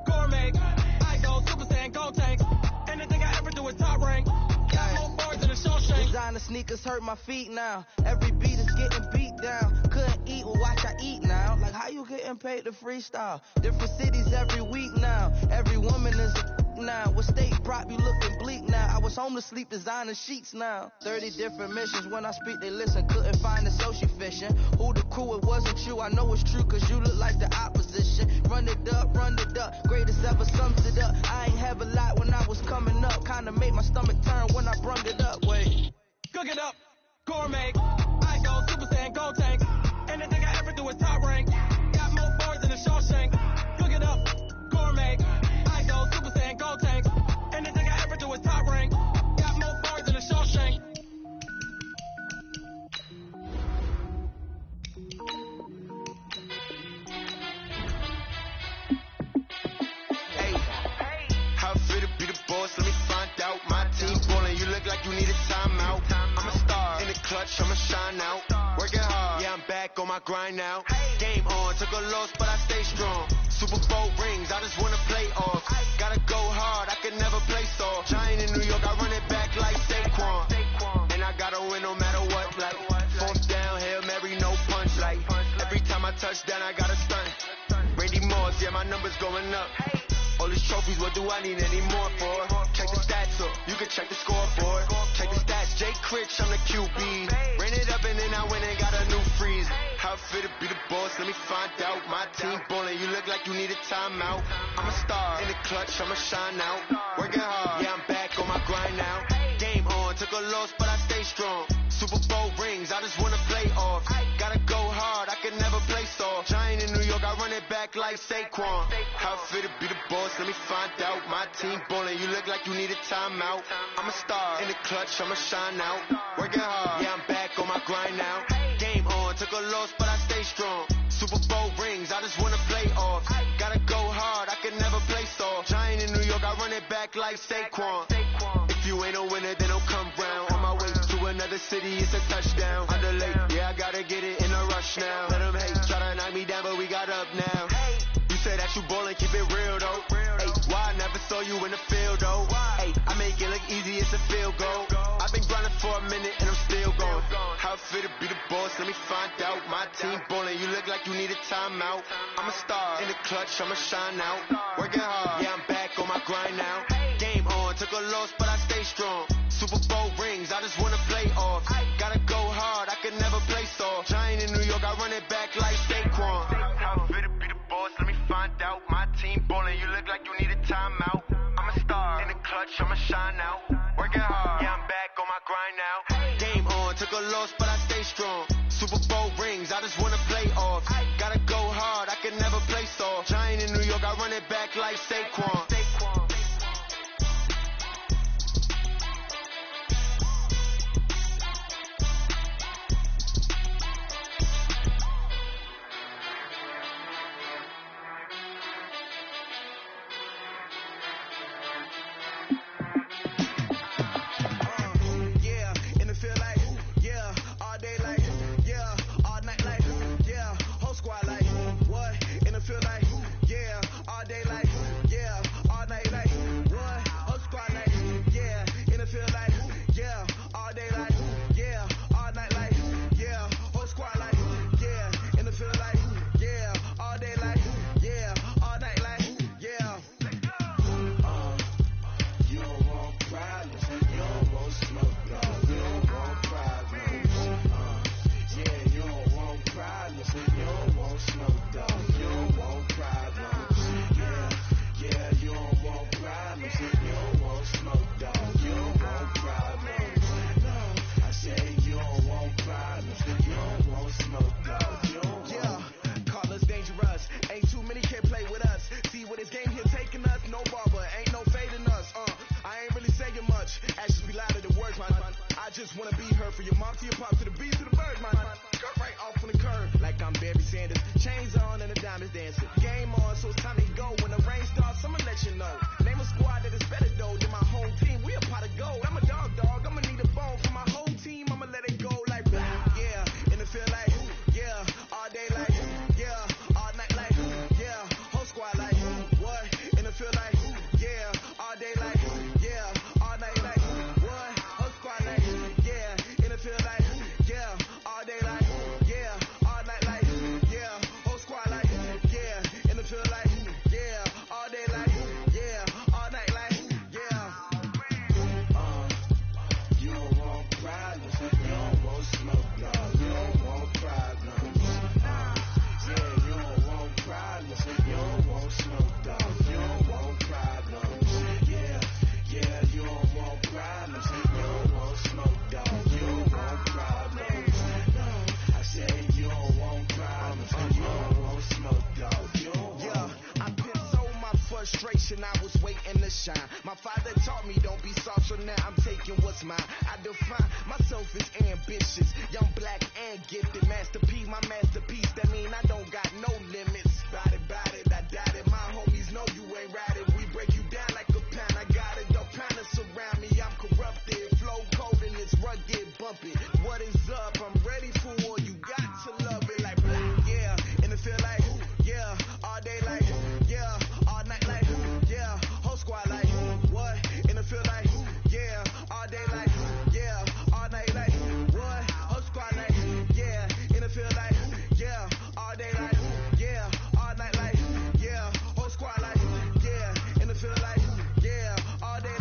gourmet. I go Super Saiyan, Gold Tank. Anything I ever do is top rank. Got more bars than a Shawshank. Designer sneakers hurt my feet now. Every beat is getting beat down. Couldn't eat, well watch I eat now. Like how you getting paid to freestyle? Different cities every week now. Every woman is a now. What state prop you looking bleak now? I was home to sleep designer sheets now. 30 different missions. When I speak they listen. Couldn't find the social fishing. Who the crew, it wasn't you. I know it's true cause you look like the opposition. Run it up. Greatest ever sums it up. I ain't have a lot when I was coming up. Kinda made my stomach turn when I brung it up. Wait. Cook it up, gourmet. I go Super Saiyan, Gold Tank. Anything I ever do is top rank. Got more bars than a Shawshank. Cook it up, gourmet. I go Super Saiyan, Gold Tank. Anything I ever do is top rank. Got more bars than a Shawshank. Hey, how fit to be the boss? Let me find out. My team ballin', you look like you need a timeout. I'm a star in the clutch, I'ma shine out. Working hard, yeah, I'm back on my grind now. Game on, took a loss, but I stay strong. Super Bowl rings, I just wanna play off. Gotta go hard, I can never play soft. Giant in New York, I run it back like Saquon. And I gotta win no matter what, like fourth down, Hail Mary, no punch, like every time I touch down, I gotta stunt. Randy Moss, yeah, my numbers going up. All these trophies, what do I need any more for? Check the stats up, you can check the scoreboard. Check the stats, Jay Critch, I'm the QB. Ran it up and then I went and got a new freeze. How fit to be the boss, let me find out. My team ballin', you look like you need a timeout. I'm a star in the clutch, I'ma shine out. Working hard, yeah, I'm back on my grind now. Game on, took a loss, but I stay strong. Super Bowl rings, I just wanna play off. Gotta go hard, I can never play soft. Giant in New York, I run it back like Saquon. How fit to be the boss, let me find out. My team ballin', you look like you need a timeout. I'm a star in the clutch, I'ma shine out. Working hard, yeah, I'm back on my grind now. Game on, took a loss, but I stay strong. Super Bowl rings, I just wanna play off. Gotta go hard, I can never play soft. Giant in New York, I run it back like Saquon. If you ain't a winner, then don't come round. On my way to another city, it's a touchdown. Under late, yeah, I gotta get it in a rush now. Let them hate, try to knock me down, but we got up now. You say that you ballin', keep it real though. Hey, why I never saw you in the field though? Hey, I make it look easy, it's a field goal. I've been grinding for a minute and I'm still going. How fit to be the boss, let me find out. My team ballin', you look like you need a timeout. I'm a star in the clutch, I'ma shine out. Working hard, yeah, I'm back on my grind now. Game on, took a loss, but I stay strong. Super Bowl rings, I just wanna play off. Gotta go hard, I can never play soft. Giant in New York, I run it back like Saquon. How fit to be the boss, let me find out. My team ballin', you look like you need a timeout. I'm a star in the clutch, I'ma shine out. Working hard, yeah, I'm back on my grind now. Game on, took a loss, but I stay strong. Super Bowl rings, I just wanna play off. Gotta go hard, I can never play soft. Giant in New York, I run it back like Saquon. Squad like, what? In the field like, yeah, all day like, yeah, just wanna be heard. For your mom to your pop to the beat to the bird, my skirt right off on the curb. Like I'm Barry Sanders, chains on and the diamonds dancing. Game on, so it's time to go. When the rain starts, I'ma let you know. Name a squad that is better though than my home team. We a pot of gold. I'm a dog, I'ma need a bone for my whole team. I'ma let it go like blah, yeah. And it feel like, yeah, all day like, yeah, all night like, yeah, whole squad like, what? And it feel like, yeah, all day like, yeah, all night like, what? Whole squad like, yeah, and it feel like, yeah, all day like, yeah, all night like, yeah, whole squad like, yeah, and it feel like, yeah, all day like, yeah, all night like, yeah. You don't want problems, you don't want smoke, dog. You don't want problems. Yeah, you don't want problems, you don't want smoke, dog. You don't want problems. Yeah, you don't want problems, you don't want smoke, dog. You don't want problems. No, I said you don't want problems, you don't want smoke, dog. You don't want. I pissed so my frustration, I was waiting to shine. My father taught me don't be soft, so now I'm taking what's mine. I define myself as ambitious, young, black, and gifted. Master P, my masterpiece, that mean I don't got no limits. Bout it, I doubt it. My homies know you ain't ride it. We break you down like a pound. I got it, don't pound to surround me. I'm corrupted, flow cold and it's rugged, bumpy. What is up? I'm ready for war. You got to love it like blah, yeah. And it feel like, yeah, all day like, yeah, all night like, yeah, whole squad like, what? And it feel like, yeah, all day like, yeah, all night like, what? Whole squad like, yeah, and it feel like, yeah, all day like, yeah, all night like, yeah, whole squad like, yeah, and it feel like, yeah, all day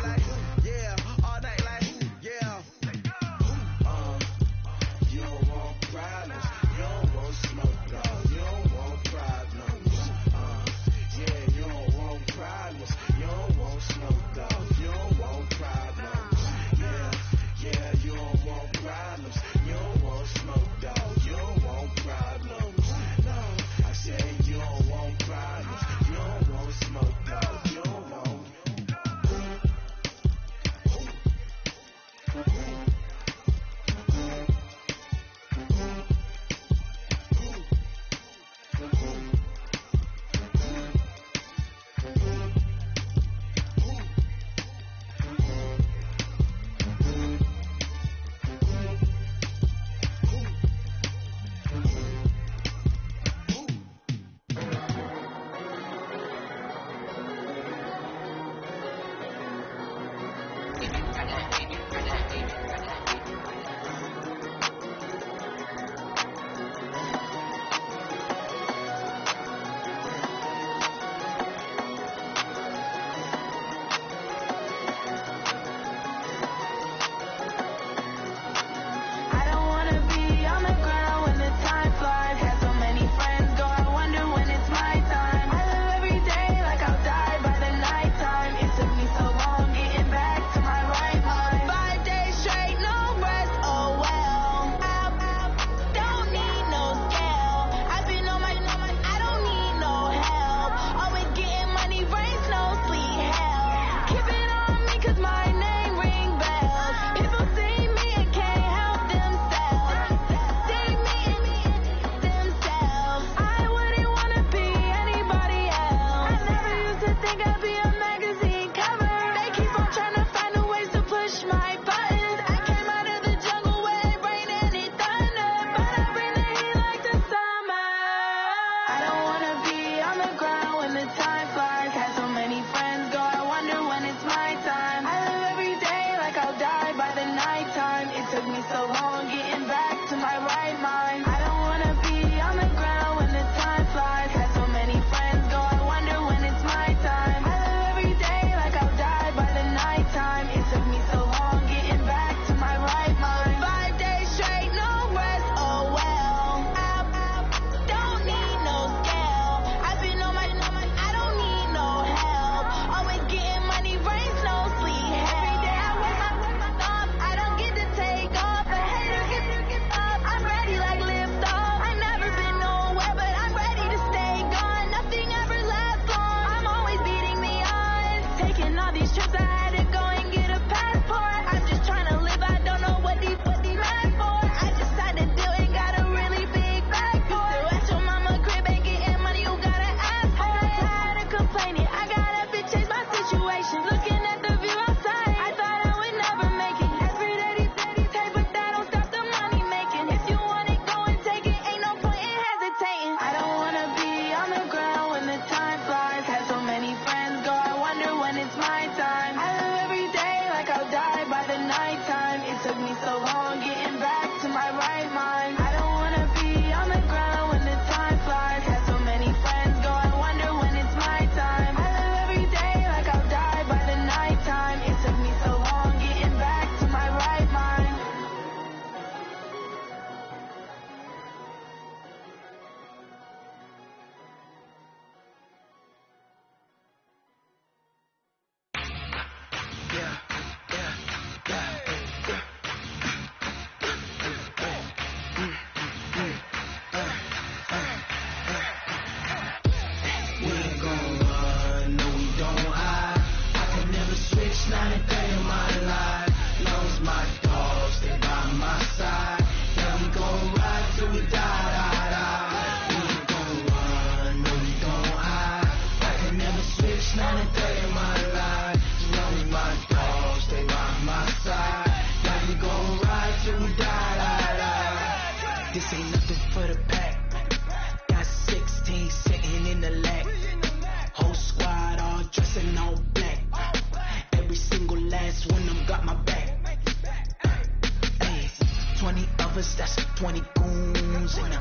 20 goons and a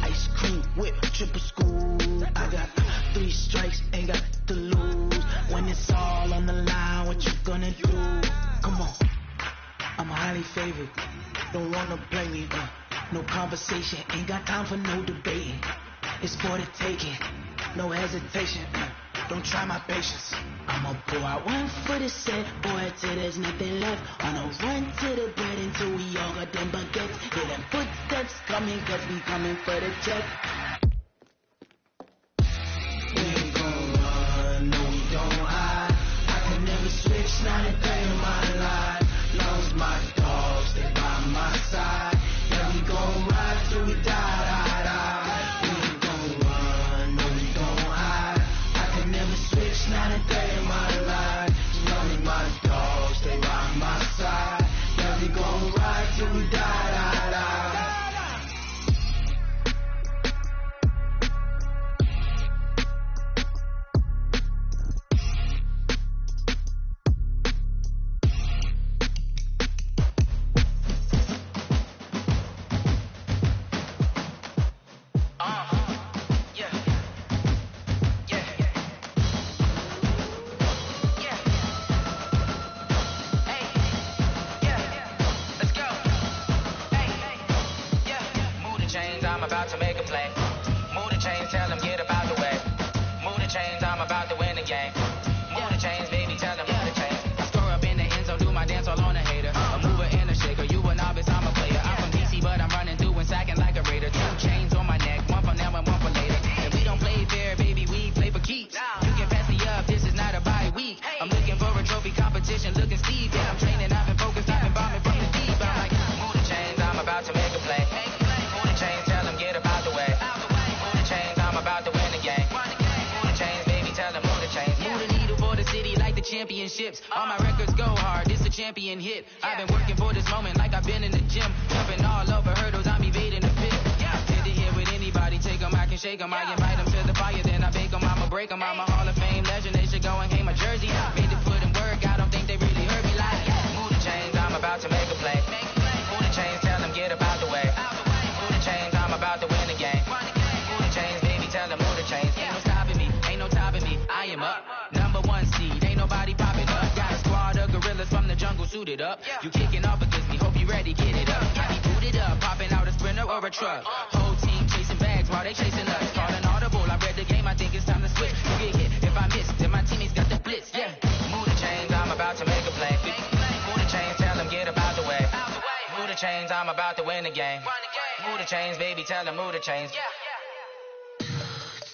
ice cream whip, triple school. I got 3 strikes, ain't got to lose. When it's all on the line, what you gonna do? Come on, I'm highly favored. Don't wanna play me, no conversation, ain't got time for no debating. It's for the taking, no hesitation. Don't try my patience. I'ma pull out 1 foot of set, boy, till there's nothing left. On a run to the bread until we all got them baguettes. Hear them footsteps coming, cause we coming for the check. We ain't gon' run, no we don't hide. I can never switch, not a day in my life. Long as my dogs, they by my side. Yeah, we gon' ride till we die. Not a day in my life. None of my dogs, they by my side. Yeah, we gon' ride till we die. All my records go hard, this a champion hit. I've been working for this moment like I've been in the gym. Jumping all over hurdles, I'm evading the pit. Hit to hit with anybody, take them, I can shake them. I invite them to the fire, then I bake them, I'ma break them. I'm a Hall of Fame legend, they should go and hang my jersey. Made to put in work, I don't think they really heard me like. Move the chains, I'm about to make a play. Move the chains, tell them get up out the way. Move the chains, I'm about to win the game. Move the chains, baby, tell them move the chains. Ain't no stopping me, ain't no topping me, I am up. Number 1 seed, ain't nobody popping up. Got a squad of gorillas from the jungle suited up. You kicking off against me, hope you ready, get it up. I be booted up, popping out a sprinter or a truck. Whole team chasing bags while they chasing us. Calling audible, I read the game, I think it's time to switch. You get hit if I miss, then my teammates got the blitz. Yeah, move the chains, I'm about to make a play. Move the chains, tell them get up out the way. Move the chains, I'm about to win the game. Move the chains, baby, tell them move the chains.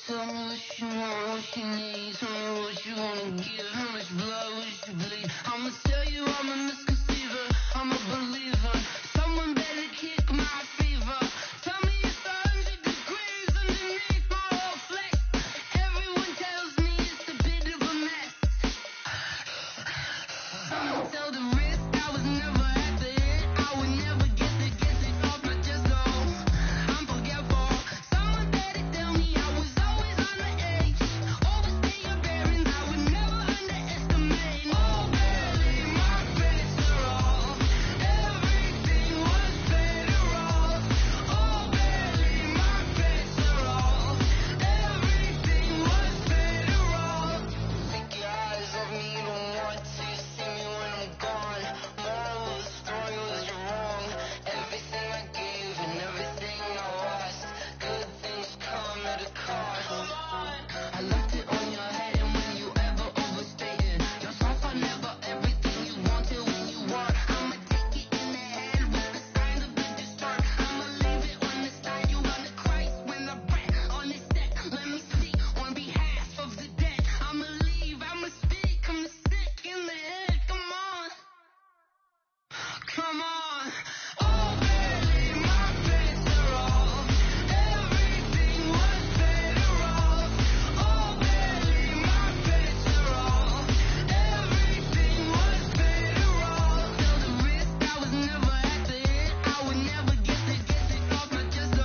Tell me what you want, what you need. Tell me what you wanna give. How much blood would you bleed? I'ma tell you I'm a misconceiver, I'm a believer. Someone better kick my fever. Tell me it's 100 degrees underneath my whole flesh. Everyone tells me it's a bit of a mess. Someone tell the risk I was never at the hit. I would never get it off my chest, so I'm forgetful. Someone better tell me I was always on the edge. Overstay your bearings, I would never underestimate. Oh, barely my best are all. Everything was better off. Oh, barely my best are all. Everything was better off. Take your eyes off me, you don't want to see me when I'm gone. Moral of the story was you're wrong. Everything I gave and everything I lost. Good things come at a cost. I left it on your head, and when you ever overstated yourself, I never everything you wanted when you want. I'ma take it in the head with the signs of the disturbed. I'ma leave it on the side. You want to Christ when I pray on the set. Let me speak on behalf of the dead. I'ma leave, I'ma speak. I'm sick in the head. Come on, come on. Oh, barely my best are all. Everything was better off. Oh, barely my best are all. Everything was better off. Tell the risk I was never at the hit. I would never get it off my chest, so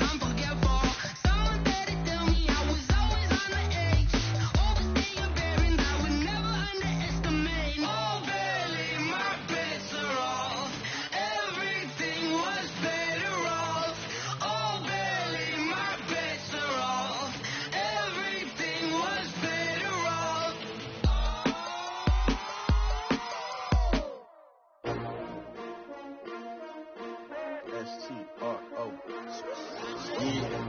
I'm forgetful. Someone better tell me I was always on the edge. Overstay your bearings, I would never underestimate. Oh, barely my best are all. T-R-O. Yeah.